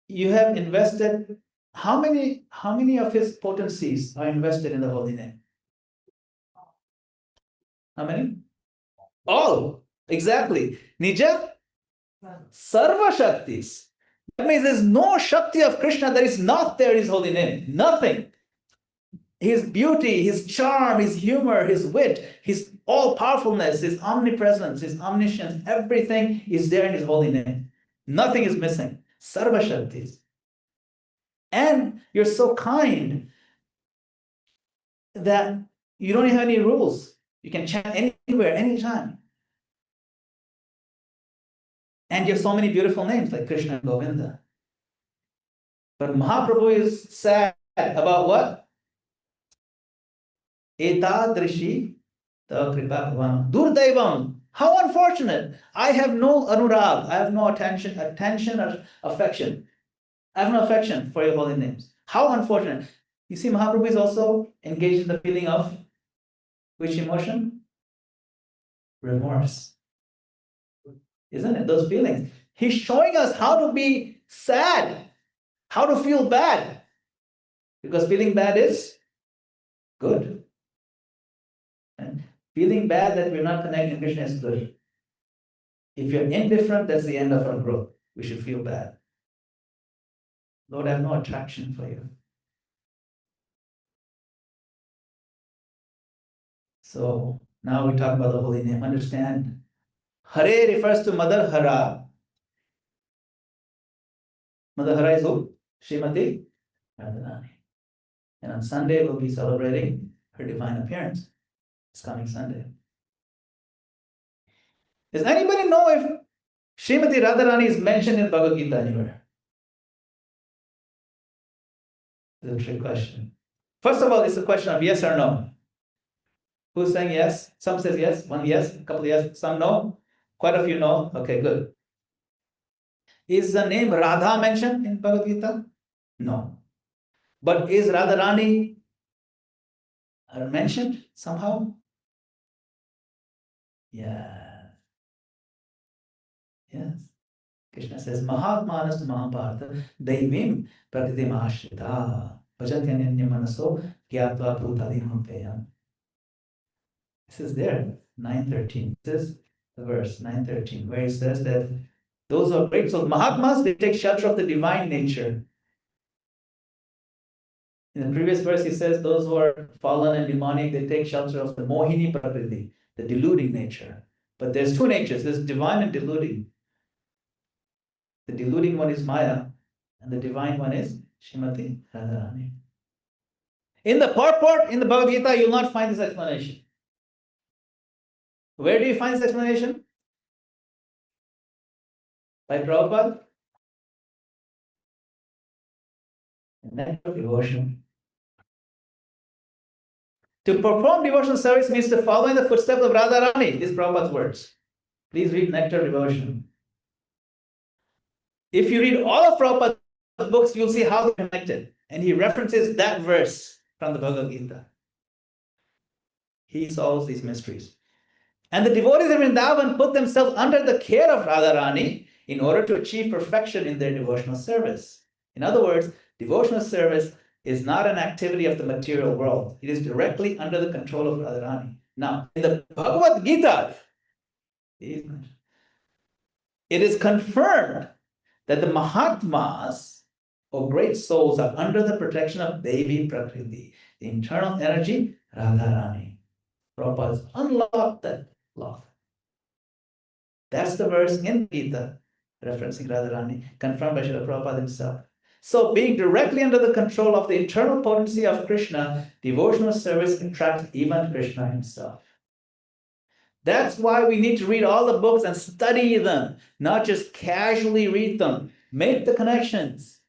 you have invested, how many of his potencies are invested in the holy name? How many? All. Exactly. Nija Sarva Shaktis. That means there's no Shakti of Krishna that is not there in his holy name. Nothing. His beauty, his charm, his humor, his wit, his all powerfulness, his omnipresence, his omniscience, everything is there in his holy name. Nothing is missing. Sarva Shaktis. And you're so kind that you don't have any rules. You can chant anywhere, anytime. And you have so many beautiful names like Krishna and Govinda. But Mahaprabhu is sad about what? Etadrishi ta kripa bhavan. Durdaivam. How unfortunate. I have no anurag. I have no attention or affection. I have no affection for your holy names. How unfortunate. You see, Mahaprabhu is also engaged in the feeling of which emotion? Remorse. Isn't it? Those feelings. He's showing us how to be sad, how to feel bad. Because feeling bad is good. And feeling bad that we're not connecting to Krishna is good. If you're indifferent, that's the end of our growth. We should feel bad. Lord, I have no attraction for you. So now we talk about the holy name. Understand? Hare refers to Mother Hara. Mother Hara is who? Srimati Radharani. And on Sunday, we'll be celebrating her divine appearance. It's coming Sunday. Does anybody know if Srimati Radharani is mentioned in Bhagavad Gita anywhere? It's a trick question. First of all, it's a question of yes or no. Who's saying yes? Some says yes, one yes, a couple yes, some no. Quite a few no. Okay, good. Is the name Radha mentioned in Bhagavad Gita? No. But is Radharani mentioned somehow? Yeah. Yes. Krishna says, Mahatmanas Mahabharata Daivim Prakriti Mahashrita Bhajatyananya Manaso Gyatva Bhutadi Hampeyam. This is there, 9:13. This is the verse, 9:13, where it says that those who are great, so Mahatmas, they take shelter of the divine nature. In the previous verse, he says those who are fallen and demonic, they take shelter of the Mohini Prakriti, the deluding nature. But there's two natures, there's divine and deluding. The deluding one is Maya, and the divine one is Srimati Radharani. In the purport, in the Bhagavad Gita, you will not find this explanation. Where do you find this explanation? By Prabhupada? Nectar of devotion. To perform devotional service means to follow in the footsteps of Radharani. These Prabhupada's words. Please read Nectar of Devotion. If you read all of Prabhupada's books, you'll see how they're connected. And he references that verse from the Bhagavad Gita. He solves these mysteries. And the devotees of Vrindavan put themselves under the care of Radharani in order to achieve perfection in their devotional service. In other words, devotional service is not an activity of the material world. It is directly under the control of Radharani. Now, in the Bhagavad Gita, it is confirmed that the Mahatmas, or great souls, are under the protection of Devi Prakriti, the internal energy, Radharani. Prabhupada has unlocked that law. That's the verse in Gita, referencing Radharani, confirmed by Srila Prabhupada himself. So, being directly under the control of the internal potency of Krishna, devotional service attracts even Krishna himself. That's why we need to read all the books and study them, not just casually read them. Make the connections.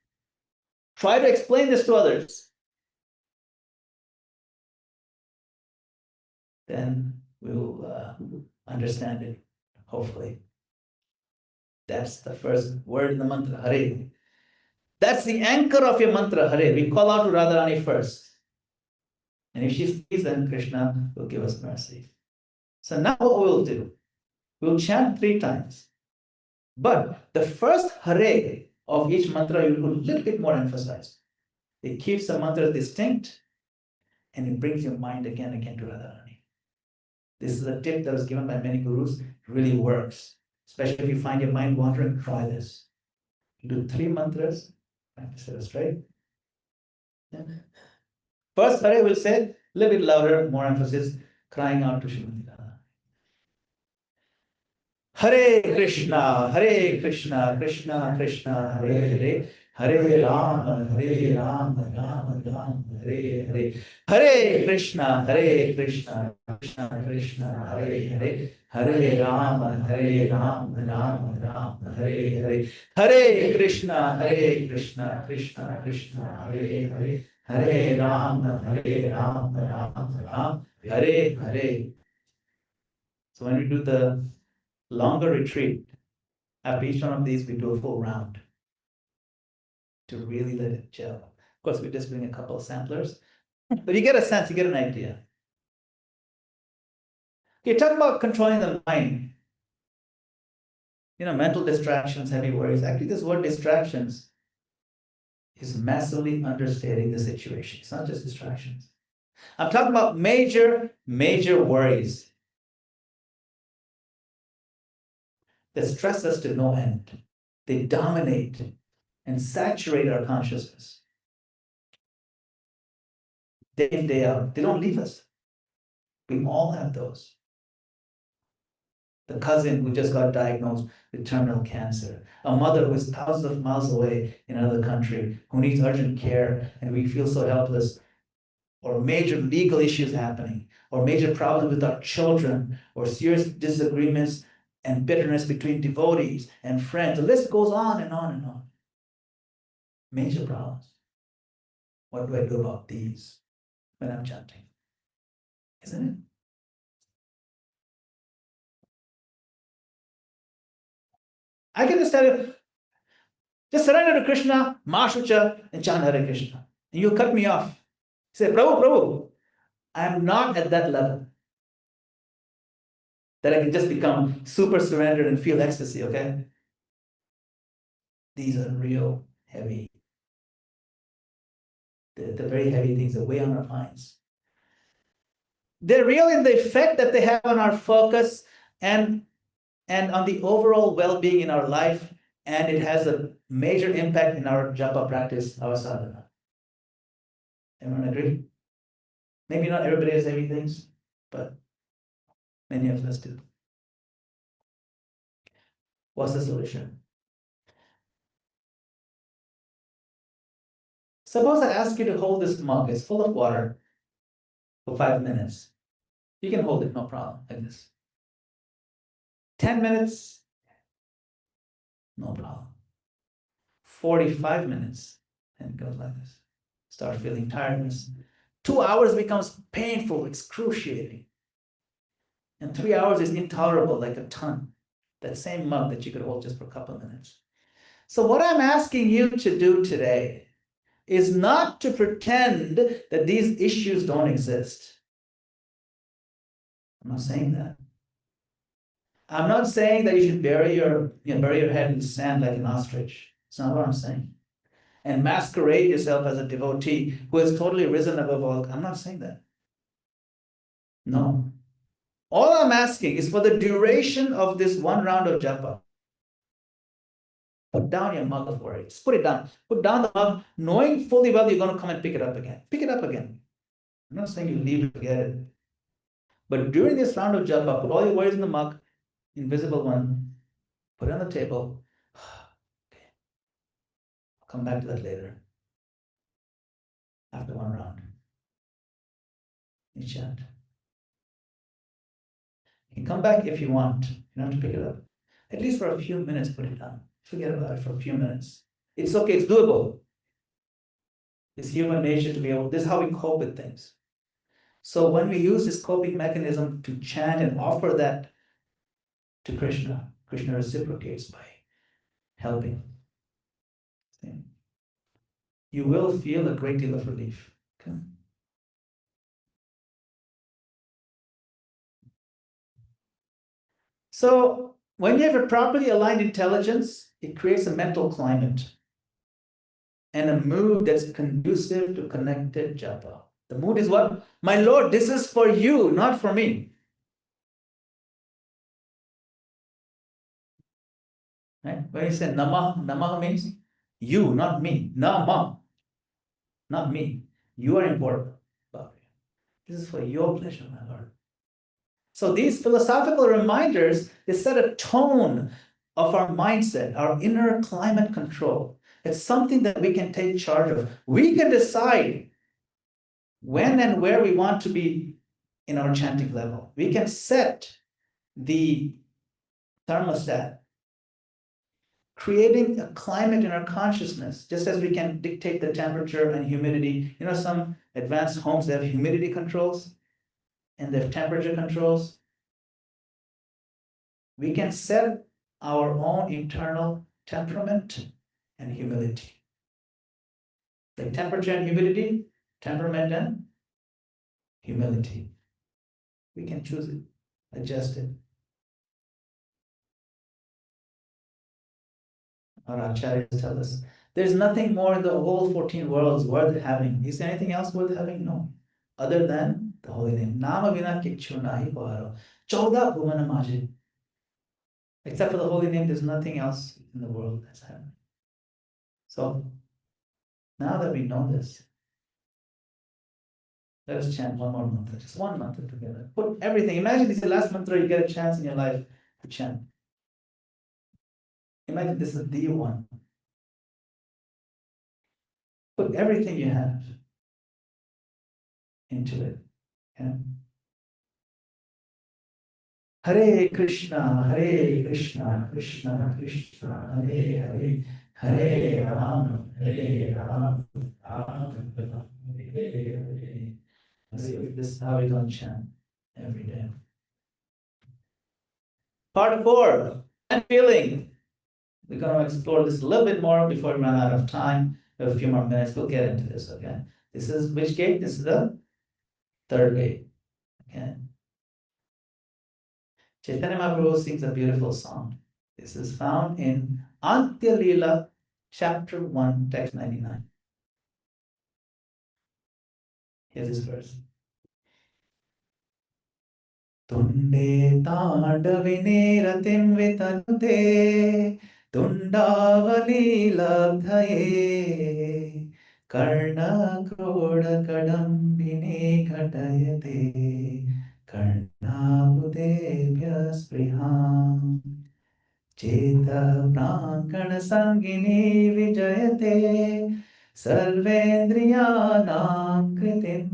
Try to explain this to others. Then we will understand it, hopefully. That's the first word in the mantra, Hare. That's the anchor of your mantra, Hare. We call out to Radharani first. And if she sees, then Krishna will give us mercy. So now what we'll do, we'll chant 3 times. But the first Hare of each mantra, you will a little bit more emphasized. It keeps the mantra distinct and it brings your mind again and again to Radharani. This is a tip that was given by many gurus. It really works. Especially if you find your mind wandering, try this. Do 3 mantras, practice it straight. Yeah. First Hare will say, a little bit louder, more emphasis, crying out to Srimati Radha. Hare Krishna, Krishna Krishna, Hare Hare, Hare Rama, Rama Rama, Hare Hare. Hare Krishna, Krishna Krishna, Hare Hare, Hare Rama, Rama Rama, Hare Hare. Hare Krishna, Krishna Krishna, Hare Hare, Hare Rama, Rama Hare Hare. So when we do the longer retreat, after each one of these, we do a full round to really let it gel. Of course, we just bring a couple of samplers, but you get a sense, you get an idea. Okay, talk about controlling the mind. Mental distractions, heavy worries. Actually, this word distractions is massively understating the situation. It's not just distractions. I'm talking about major worries that stress us to no end. They dominate and saturate our consciousness. Day in, day out. They don't leave us. We all have those. The cousin who just got diagnosed with terminal cancer, a mother who is thousands of miles away in another country, who needs urgent care, and we feel so helpless, or major legal issues happening, or major problems with our children, or serious disagreements and bitterness between devotees and friends. The list goes on and on and on. Major problems. What do I do about these when I'm chanting? Isn't it? I can just tell you, just surrender to Krishna, Mashucha, and chant Hare Krishna. And you'll cut me off. Say, Prabhu, I'm not at that level that I can just become super surrendered and feel ecstasy, okay? These are real heavy. The very heavy things that weigh on our minds. They're real in the effect that they have on our focus and on the overall well-being in our life, and it has a major impact in our japa practice, our sadhana. Everyone agree? Maybe not everybody has heavy things, but many of us do. What's the solution? Suppose I ask you to hold this mug, it's full of water, for 5 minutes. You can hold it, no problem, like this. 10 minutes, no problem. 45 minutes, and it goes like this. Start feeling tiredness. 2 hours becomes painful, excruciating. And 3 hours is intolerable, like a ton. That same mug that you could hold just for a couple of minutes. So what I'm asking you to do today is not to pretend that these issues don't exist. I'm not saying that. I'm not saying that you should bury your head in the sand like an ostrich. It's not what I'm saying. And masquerade yourself as a devotee who has totally risen above all. I'm not saying that. No. All I'm asking is for the duration of this one round of japa. Put down your mug of worry. Just put it down. Put down the mug, knowing fully well you're going to come and pick it up again. Pick it up again. I'm not saying you leave it, forget it. But during this round of japa, put all your worries in the mug, invisible one, put it on the table. Okay. I'll come back to that later. After one round. You chant. You can come back if you want. You don't have to pick it up. At least for a few minutes, put it down. Forget about it for a few minutes. It's okay, it's doable. It's human nature to be able, this is how we cope with things. So when we use this coping mechanism to chant and offer that to Krishna, Krishna reciprocates by helping. You will feel a great deal of relief. Okay? So when you have a properly aligned intelligence, it creates a mental climate and a mood that's conducive to connected japa. The mood is what? My Lord, this is for you, not for me. Right? When you say namah, namah means you, not me. Nama, not me. You are important. This is for your pleasure, my Lord. So these philosophical reminders, they set a tone of our mindset, our inner climate control. It's something that we can take charge of. We can decide when and where we want to be in our chanting level. We can set the thermostat, creating a climate in our consciousness, just as we can dictate the temperature and humidity. You know, some advanced homes, they have humidity controls and they have temperature controls. We can set our own internal temperament and humility. Like temperature and humidity, temperament and humility. We can choose it, adjust it. Our acharyas tell us there's nothing more in the whole 14 worlds worth having. Is there anything else worth having? No. Other than the holy name. Nama vina kichu nahi paro. Chauda bhumana maje. Except for the holy name, there's nothing else in the world that's happening. So now that we know this, let us chant one more mantra, just one mantra together. Put everything. Imagine this is the last mantra you get a chance in your life to chant. Imagine this is the one. Put everything you have into it. Yeah? Hare Krishna, Krishna Krishna, Hare, Hare Ram, Ram, Hare. This is how we're going to chant every day. Part 4, and feeling. We're going to explore this a little bit more before we run out of time. We have a few more minutes. We'll get into this, okay? This is which gate? This is the 3rd gate, okay? Chaitanya Mahaprabhu sings a beautiful song. This is found in Antya Leela, chapter 1, text 99. Here's this verse. Tunde tandavine ratim vitanute tundavali labdhaye karna kroda kadambine khatayate karnabudebhya spriham cheta prankana sangini vijayate sarvendriyanam kritim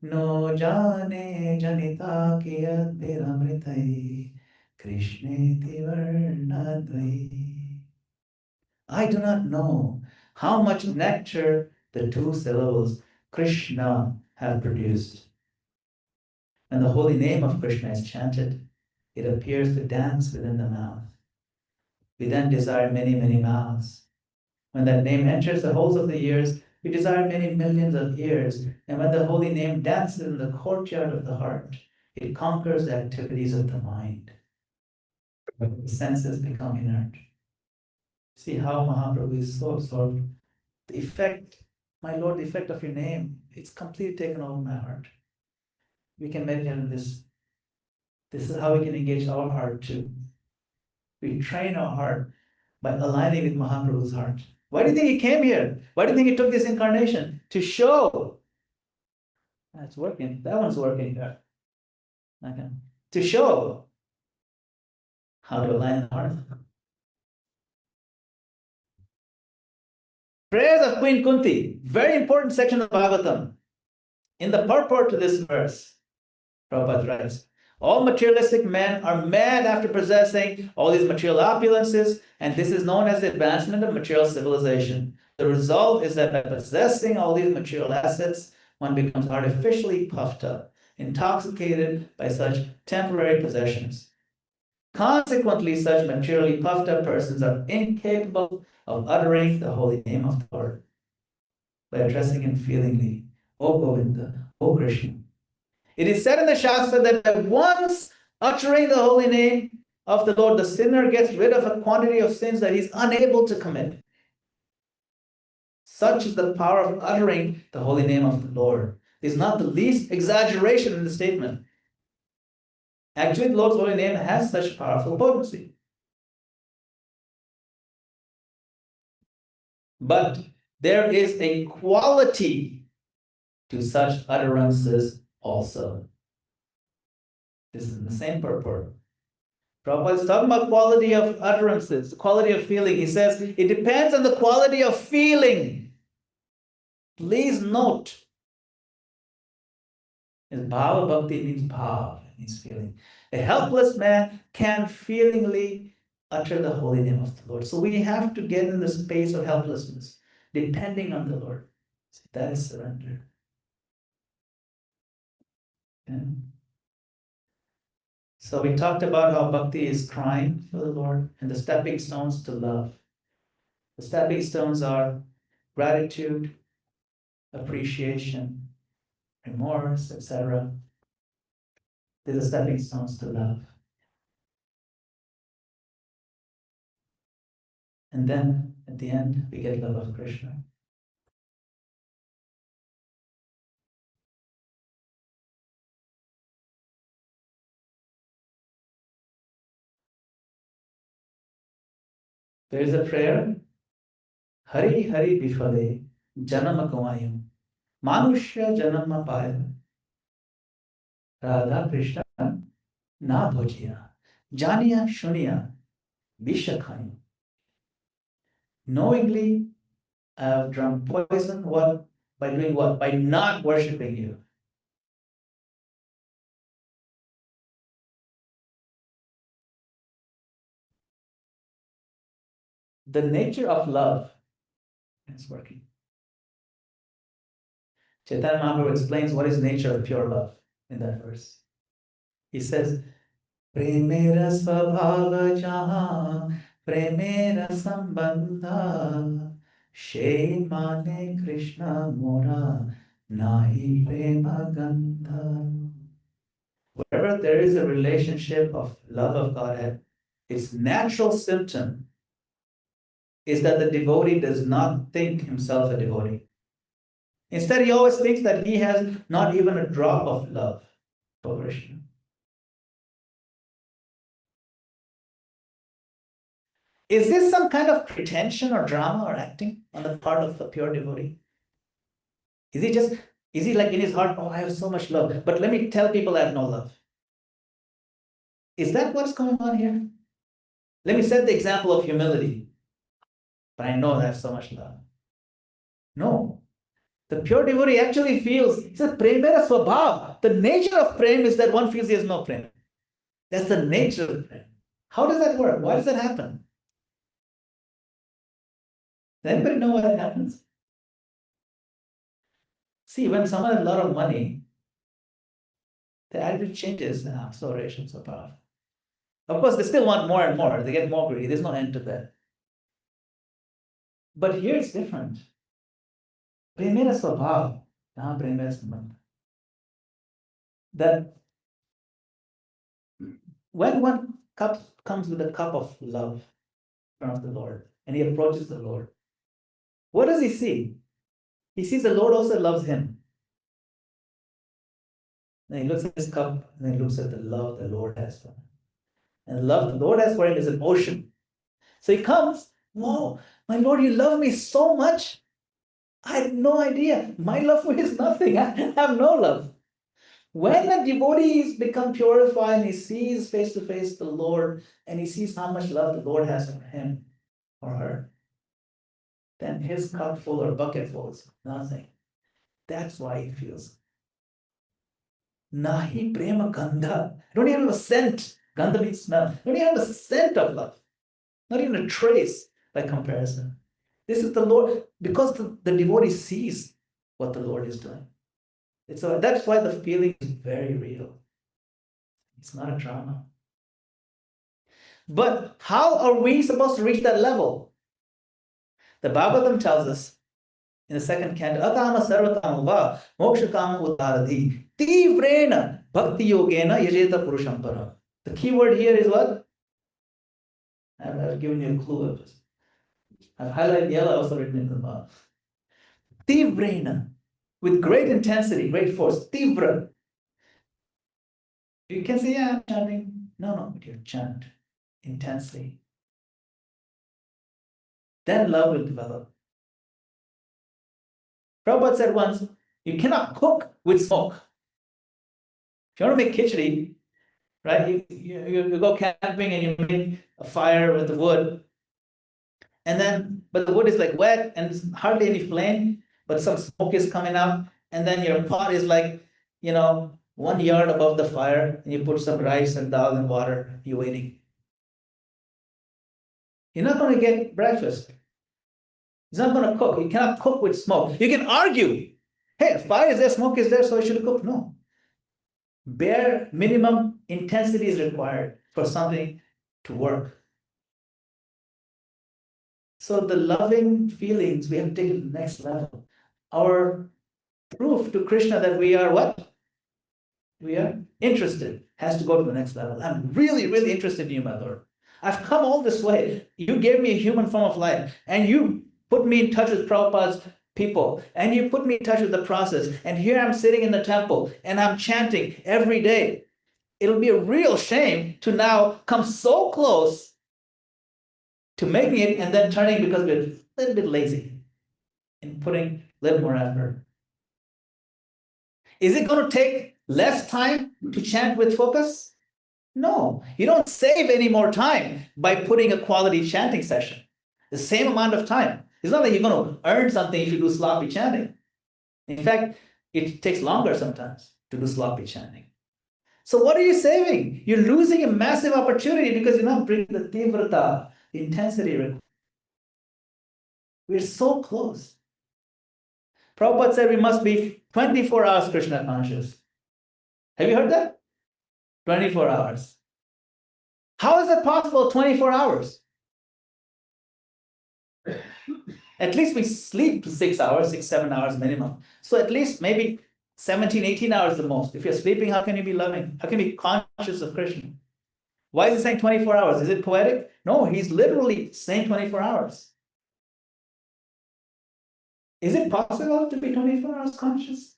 no jane janita kiyadziramritai krishneti varnadvai. I do not know how much nectar the 2 syllables Krishna have produced. When the holy name of Krishna is chanted, it appears to dance within the mouth. We then desire many, many mouths. When that name enters the holes of the ears, we desire many millions of ears. And when the holy name dances in the courtyard of the heart, it conquers the activities of the mind. The senses become inert. See how Mahaprabhu is so absorbed. The effect, my Lord, the effect of your name, it's completely taken over my heart. We can meditate on this. This is how we can engage our heart too. We train our heart by aligning with Mahaprabhu's heart. Why do you think he came here? Why do you think he took this incarnation? To show. That's working. That one's working. Okay. To show how to align the heart. Prayers of Queen Kunti. Very important section of Bhagavatam. In the purport to this verse, Prabhupada writes, all materialistic men are mad after possessing all these material opulences, and this is known as the advancement of material civilization. The result is that by possessing all these material assets, one becomes artificially puffed up, intoxicated by such temporary possessions. Consequently, such materially puffed up persons are incapable of uttering the holy name of the Lord by addressing him feelingly, O Govinda, O Krishna. It is said in the Shastra that by once Uttering the holy name of the Lord, the sinner gets rid of a quantity of sins that he's unable to commit. Such is the power of uttering the holy name of the Lord. There's not the least exaggeration in the statement. Actually, the Lord's holy name has such powerful potency. But there is a quality to such utterances also. This is the same purport. Prabhupada is talking about quality of utterances, quality of feeling. He says it depends on the quality of feeling. Please note, bhava bhakti means bhav, it means feeling. A helpless man can feelingly utter the holy name of the Lord. So we have to get in the space of helplessness, depending on the Lord. That is surrender. Okay. So we talked about how bhakti is crying for the Lord and the stepping stones to love. The stepping stones are gratitude, appreciation, remorse, etc. These are stepping stones to love. And then at the end, we get love of Krishna. There is a prayer, Hari Hari Bifale, Janama Kamayam, Manushya Janama Payam, Radha Krishna Na Bhojiya, Janiya Shuniya, Vishakhayam. Knowingly, I have drunk poison. What? By doing what? By not worshipping you. The nature of love is working. Chaitanya Mahaprabhu explains what is nature of pure love in that verse. He says, Premera svabhava jaha, premera sambandha, she mane Krishna mora, nahi prema gandha. Wherever there is a relationship of love of Godhead, its natural symptom is that the devotee does not think himself a devotee. Instead, he always thinks that he has not even a drop of love for Krishna. Is this some kind of pretension or drama or acting on the part of a pure devotee? Is he like in his heart, oh, I have so much love, but let me tell people I have no love? Is that what's going on here? Let me set the example of humility, but I know I have so much love. No. The pure devotee actually feels, he says, premera swabhav. The nature of prem is that one feels he has no prem. That's the nature of prem. How does that work? Why does that happen? Does anybody know why that happens? See, when someone has a lot of money, the attitude changes. I'm so rich, I'm so powerful. Of course, they still want more and more. They get more greedy. There's no end to that. But here it's different. Premera swabhav. That when one comes with a cup of love from the Lord and he approaches the Lord, what does he see? He sees the Lord also loves him. Then he looks at his cup and then he looks at the love the Lord has for him. And the love the Lord has for him is an ocean. So he comes, whoa, my Lord, you love me so much. I had no idea. My love for you is nothing. I have no love. When a devotee is become purified and he sees face to face the Lord and he sees how much love the Lord has for him or her, then his cup full or bucket full is nothing. That's why he feels. Nahi prema gandha. Don't even have a scent. Gandha means smell. Don't even have a scent of love. Not even a trace by comparison. This is the Lord, because the devotee sees what the Lord is doing. That's why the feeling is very real. It's not a drama. But how are we supposed to reach that level? The Bhagavatam tells us in the second canto, Akama sarvatam va moksha kama udaradhi tivrena bhakti yogena yajeta purusham param. The key word here is what? I've given you a clue. I've highlighted yellow, also written in the bottom. Tivrena, with great intensity, great force. Tivra. You can say, yeah, I'm chanting. No, but you chant intensely. Then love will develop. Prabhupada said once, you cannot cook with smoke. If you want to make khichdi, right, you go camping and you make a fire with the wood, and then, but the wood is like wet and there's hardly any flame, but some smoke is coming out, and then your pot is like, 1 yard above the fire, and you put some rice and dal and water, you're waiting. You're not going to get breakfast. It's not going to cook. You cannot cook with smoke. You can argue, hey, fire is there, smoke is there, so I should cook. No. Bare minimum intensity is required for something to work. So the loving feelings, we have to take it to the next level. Our proof to Krishna that we are what? We are interested, has to go to the next level. I'm really, really interested in you, my Lord. I've come all this way. You gave me a human form of life, and you put me in touch with Prabhupada's people, and you put me in touch with the process. And here I'm sitting in the temple, and I'm chanting every day. It'll be a real shame to now come so close to making it and then turning because we're a little bit lazy and putting a little more effort. Is it going to take less time to chant with focus? No, you don't save any more time by putting a quality chanting session. The same amount of time. It's not like you're going to earn something if you do sloppy chanting. In fact, it takes longer sometimes to do sloppy chanting. So what are you saving? You're losing a massive opportunity because you're not bringing the tivrata, the intensity. We're so close. Prabhupada said we must be 24 hours Krishna conscious. Have you heard that? 24 hours. How is it possible 24 hours? At least we sleep 6 hours, 6, 7 hours minimum. So at least maybe 17, 18 hours the most. If you're sleeping, how can you be loving? How can you be conscious of Krishna? Why is he saying 24 hours? Is it poetic? No, he's literally saying 24 hours. Is it possible to be 24 hours conscious?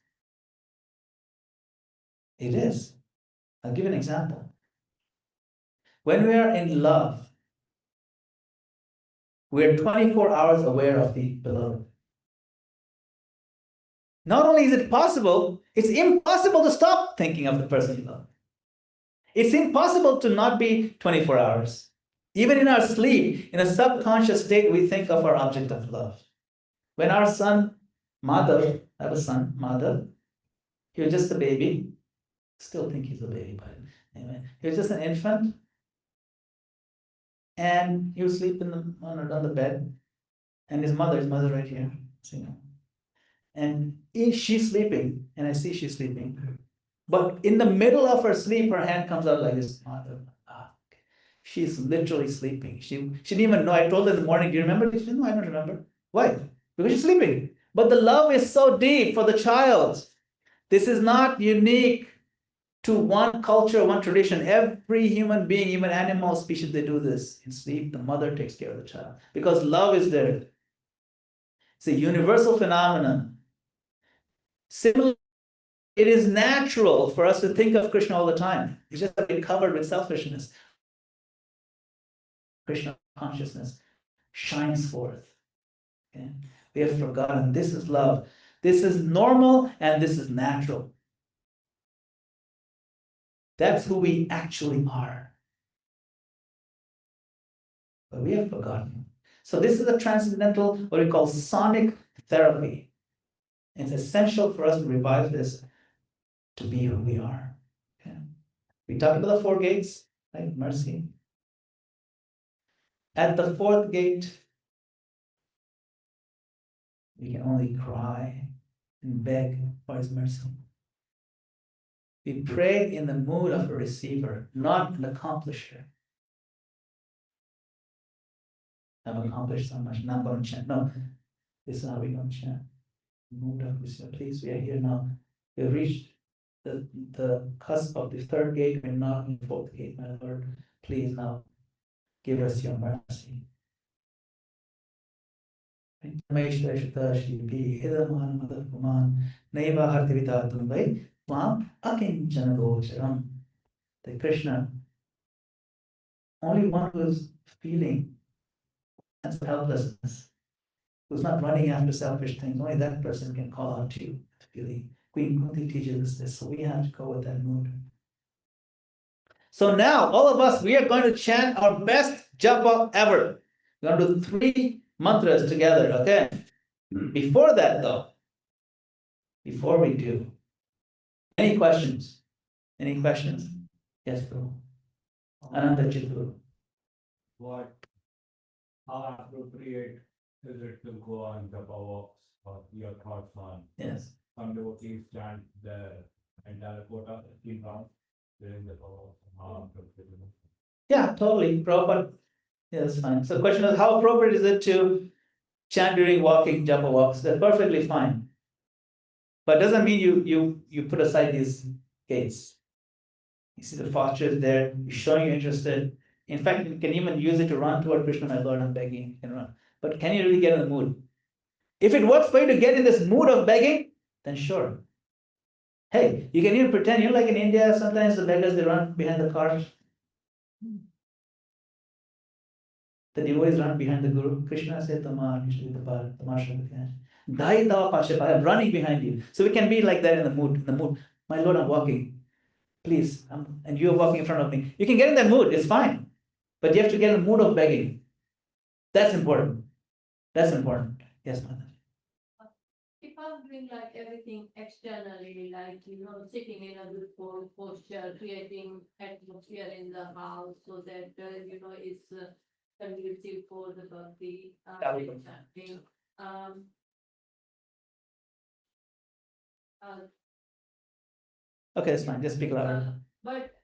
It is. I'll give an example. When we are in love, we're 24 hours aware of the beloved. Not only is it possible, it's impossible to stop thinking of the person you love. It's impossible to not be 24 hours. Even in our sleep, in a subconscious state, we think of our object of love. When our son, Madhav, I have a son, Madhav, he was just a baby. Still think he's a baby, but anyway, he was just an infant. And he was sleeping on the bed. And his mother right here, and she's sleeping, and I see she's sleeping. But in the middle of her sleep, her hand comes out like this. She's literally sleeping. She didn't even know. I told her in the morning, do you remember? She said, no, I don't remember. Why? Because she's sleeping. But the love is so deep for the child. This is not unique to one culture, one tradition. Every human being, even animal species, they do this. In sleep, the mother takes care of the child because love is there. It's a universal phenomenon. Similarly, it is natural for us to think of Krishna all the time. It's just that we're covered with selfishness. Krishna consciousness shines forth. Okay? We have forgotten this is love. This is normal and this is natural. That's who we actually are. But we have forgotten. So this is a transcendental, what we call sonic therapy. It's essential for us to revive this to be who we are. Okay? We talked about the 4 gates, right? Mercy. At the 4th gate, we can only cry and beg for his mercy. We pray in the mood of a receiver, not an accomplisher. I've accomplished so much, not going to chant. No, this is how we're going to chant. Mood of receiver. Please, we are here now. We've reached the cusp of the third gate, we're knocking the fourth gate, my Lord. Please now give us your mercy. The Krishna, only one who is feeling sense of helplessness, who's not running after selfish things, only that person can call out to you. Feeling. Queen Kunti teaches us this, so we have to go with that mood. So now, all of us, we are going to chant our best japa ever. We're going to do 3 mantras together, okay? Before that, though, before we do, any questions? Any questions? Yes, Guru. Ananda Chitu. How appropriate is it to go on the walks or your thoughts on Yes. some devotees chant the entire quota 15 rounds during the walks? How appropriate is it? Yeah, totally. Prabhupada. Yeah, that's fine. So the question is, how appropriate is it to chant during walking japa walks? That's perfectly fine. But doesn't mean you put aside these gates. You see the posture is there, you're showing you're interested. In fact, you can even use it to run toward Krishna, my Lord, I'm begging, you can run. But can you really get in the mood? If it works for you to get in this mood of begging, then sure. Hey, you can even pretend, you know, like in India, sometimes the beggars, they run behind the cars. The devotees run behind the Guru. Krishna said, Tamar, I'm running behind you. So we can be like that in the mood. My Lord, I'm walking. Please, and you're walking in front of me. You can get in that mood, it's fine. But you have to get in the mood of begging. That's important. That's important. Yes, Mother. If I'm doing like everything externally, like, sitting in a good posture, creating atmosphere in the house so that, it's conducive for the bhakti, chanting. Okay, that's fine. Just speak louder. But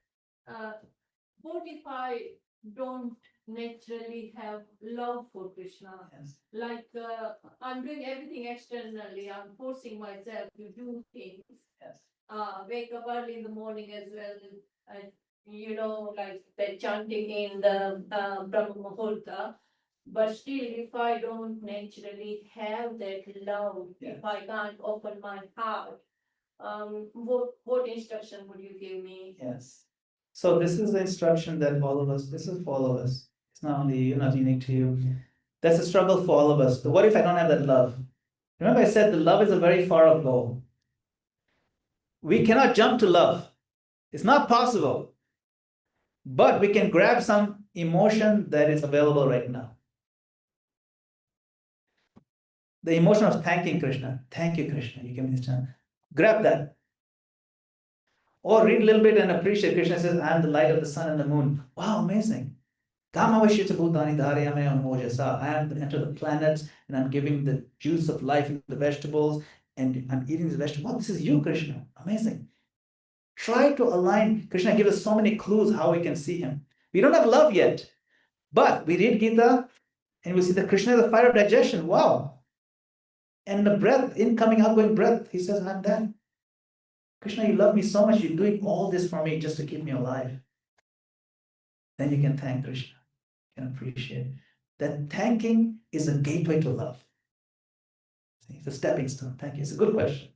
what if I don't naturally have love for Krishna? Yes. Like I'm doing everything externally. I'm forcing myself to do things. Yes. Wake up early in the morning as well. Like the chanting in the Brahma Muhurta. But still, if I don't naturally have that love, Yes. if I can't open my heart, what instruction would you give me? Yes. So this is the instruction that all of us, this is for all of us. It's not only you, not unique to you. That's a struggle for all of us. But what if I don't have that love? Remember I said the love is a very far off goal. We cannot jump to love. It's not possible. But we can grab some emotion that is available right now. The emotion of thanking Krishna. Thank you, Krishna. You give me this time. Grab that. Or read a little bit and appreciate. Krishna says, I am the light of the sun and the moon. Wow, amazing. I am to enter the planets and I'm giving the juice of life into the vegetables and I'm eating these vegetables. Oh, this is you, Krishna. Amazing. Try to align. Krishna gives us so many clues how we can see him. We don't have love yet, but we read Gita and we see that Krishna is the fire of digestion. Wow. And the breath, incoming, outgoing breath, he says, I'm that. Krishna, you love me so much, you're doing all this for me just to keep me alive. Then you can thank Krishna, you can appreciate it. That thanking is a gateway to love. It's a stepping stone. Thank you. It's a good question.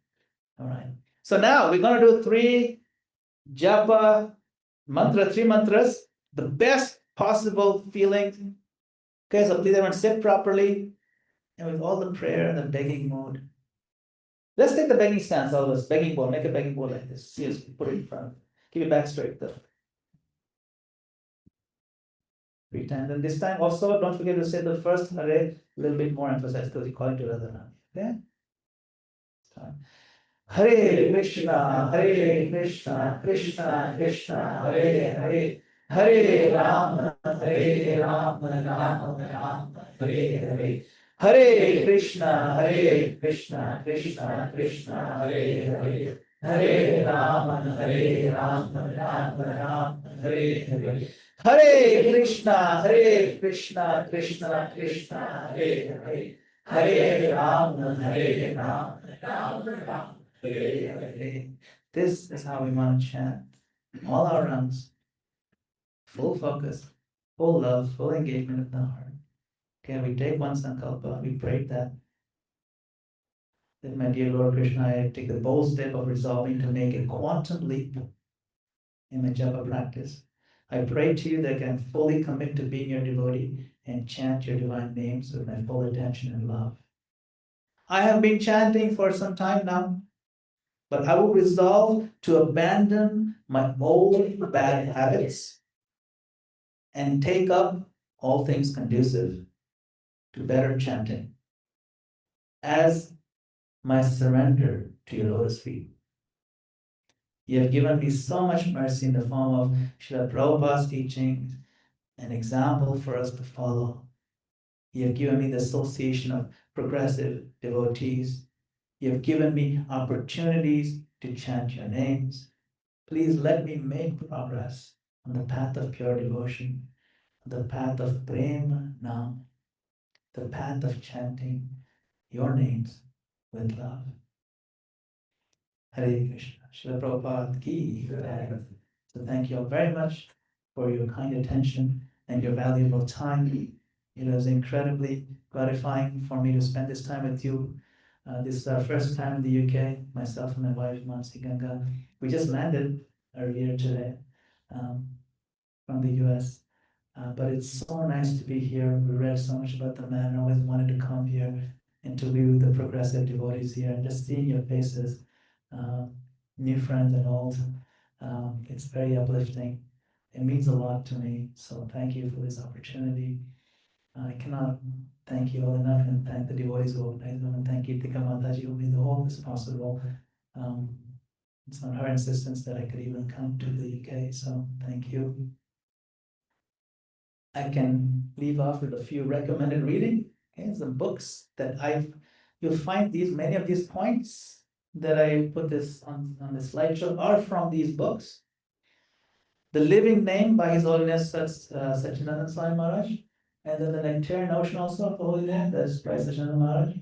All right. So now we're going to do 3 japa mantra, 3 mantras, the best possible feeling. Okay, so please everyone sit properly and with all the prayer and the begging mode. Let's take the begging stance, all of us. Begging bowl. Make a begging bowl like this. See us, put it in front. Keep your back straight though. 3 times. And this time also, don't forget to say the first Hare a little bit more emphasized because you're calling to Radharani. Okay? Hare Krishna, Krishna Krishna, Hare, Hare Rama, Rama, Hare. Hare Krishna, Krishna Krishna, Hare, Hare Rama, Rama, Hare. Hare Krishna, Krishna Krishna, Hare, Hare Rama, Rama, Hare. This is how we want to chant all our rounds. Full focus, full love, full engagement of the heart. Okay, we take one sankalpa, we pray that. That my dear Lord Krishna, I take the bold step of resolving to make a quantum leap in my japa practice. I pray to you that I can fully commit to being your devotee and chant your divine names with my full attention and love. I have been chanting for some time now, but I will resolve to abandon my old bad habits and take up all things conducive to better chanting as my surrender to your lotus feet. You have given me so much mercy in the form of Srila Prabhupada's teachings, an example for us to follow. You have given me the association of progressive devotees. You have given me opportunities to chant your names. Please let me make progress on the path of pure devotion, the path of prema nam, the path of chanting your names with love. Hare Krishna. Srila Prabhupada ki jai. So thank you all very much for your kind attention and your valuable time. It was incredibly gratifying for me to spend this time with you. This is our first time in the UK, myself and my wife, Mansi Ganga. We just landed earlier today from the US. But it's so nice to be here. We read so much about the Manor. I always wanted to come here and to be with the progressive devotees here and just seeing your faces, new friends and old. It's very uplifting. It means a lot to me. So thank you for this opportunity. I cannot thank you all enough and thank the devotees who organized them and thank you, Tika Mataji, who made the whole this possible. It's on her insistence that I could even come to the UK. So thank you. I can leave off with a few recommended reading. Okay, some books that you'll find many of these points that I put this on the slideshow are from these books. The Living Name by His Holiness Satchidananda Swami Maharaj, and then the Nectarian Ocean also of the Holy Name, that's by Satchidananda Maharaj.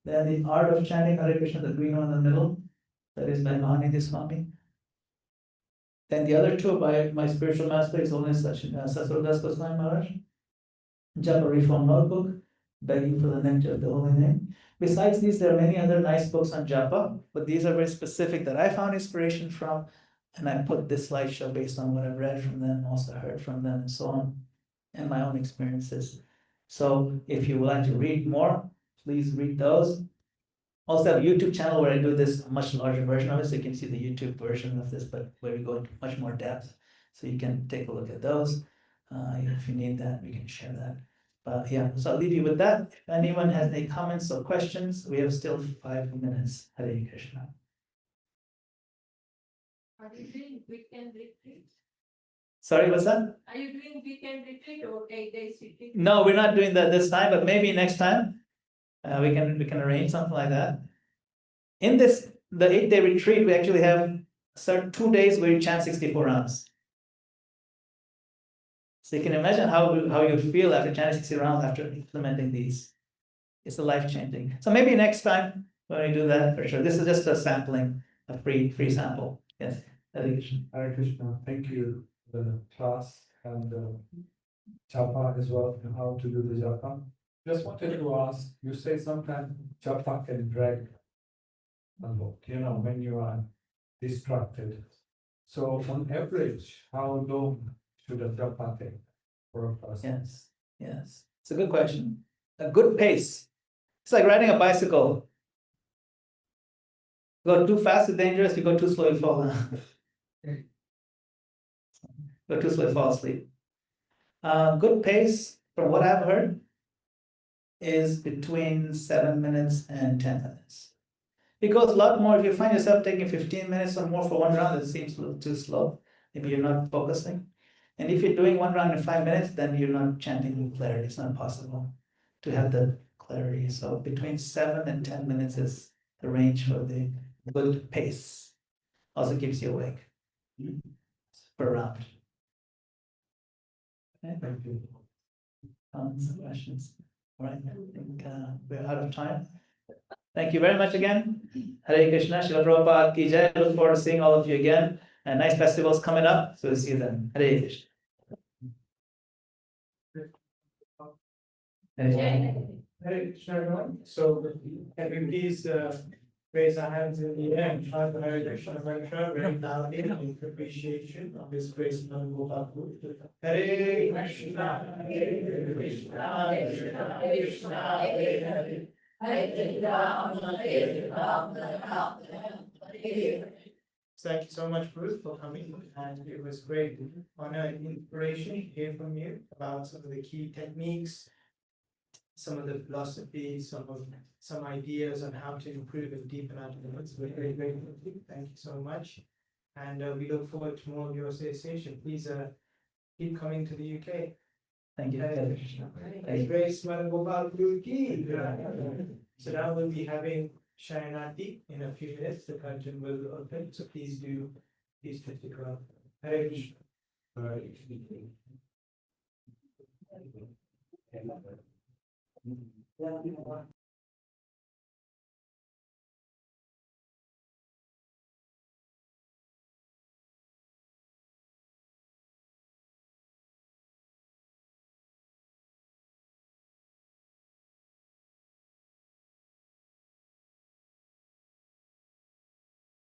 Then the Art of Chanting Hare Krishna, the green one in the middle, that is by Mahanidhi Swami. Then the other two by my spiritual master, His Holiness Satsrudas Goswami Maharaj. Japa Reform Notebook, begging for the nectar of the Holy Name. Besides these, there are many other nice books on Japa, but these are very specific that I found inspiration from, and I put this slideshow based on what I've read from them, also heard from them, and so on, and my own experiences. So if you would like to read more, please read those. Also have a YouTube channel where I do this much larger version of it, so you can see the YouTube version of this, but where we go into much more depth. So you can take a look at those. If you need that, we can share that. But yeah, so I'll leave you with that. If anyone has any comments or questions, we have still 5 minutes. Hare Krishna. Are you doing weekend retreat? Sorry, what's that? Are you doing weekend retreat or 8 days retreat? No, we're not doing that this time, but maybe next time we can arrange something like that. In the 8-day retreat, we actually have 2 days where you chant 64 rounds. So you can imagine how you feel after chanting 60 rounds after implementing these. It's a life-changing. So maybe next time when we do that, for sure. This is just a sampling, a free sample. Yes. Hare Krishna. Hare Krishna, thank you for the class and japa as well, and how to do the japa. Just wanted to ask, you say sometimes japa can drag a lot, when you are distracted. So on average, how long should a japa take for a person? Yes. It's a good question. A good pace. It's like riding a bicycle. Go too fast, it's dangerous. You go too slow, you fall down. Go too slow, fall asleep. Good pace, from what I've heard, is between 7 minutes and 10 minutes. Because a lot more, if you find yourself taking 15 minutes or more for one round, it seems a little too slow. Maybe you're not focusing. And if you're doing one round in 5 minutes, then you're not chanting with clarity. It's not possible to have the clarity. So between 7 and 10 minutes is the range for the good pace. Also keeps you awake per round. Okay. Thank you. Comments, questions? All right, I think we're out of time. Thank you very much again. Hare Krishna, Srila Prabhupada ki jai. Look forward to seeing all of you again. And nice festivals coming up. So we'll see you then. Hare Krishna. Hare Krishna, everyone. So can we please raise our hands in the air and chant the Hare Krishna mantra very loudly in appreciation of His grace Madana-gopāla. Hare Krishna, Hare Krishna, Krishna Krishna, Hare Hare. Hare Rama, Hare Rama, Rama Rama, Hare Hare. Thank you so much, Bruce, for coming, and it was great honor and inspiration to hear from you about some of the key techniques, some of the philosophies, some ideas on how to improve and deepen our development. We're very grateful to you. Thank you so much. And we look forward to more of your association. Please keep coming to the UK. Thank you. Hare Krishna. Grace Madana-gopāla ki. So now we'll be having Shayanati in a few minutes. The curtain will open. So please stick around. Hare Krishna. Hare Krishna.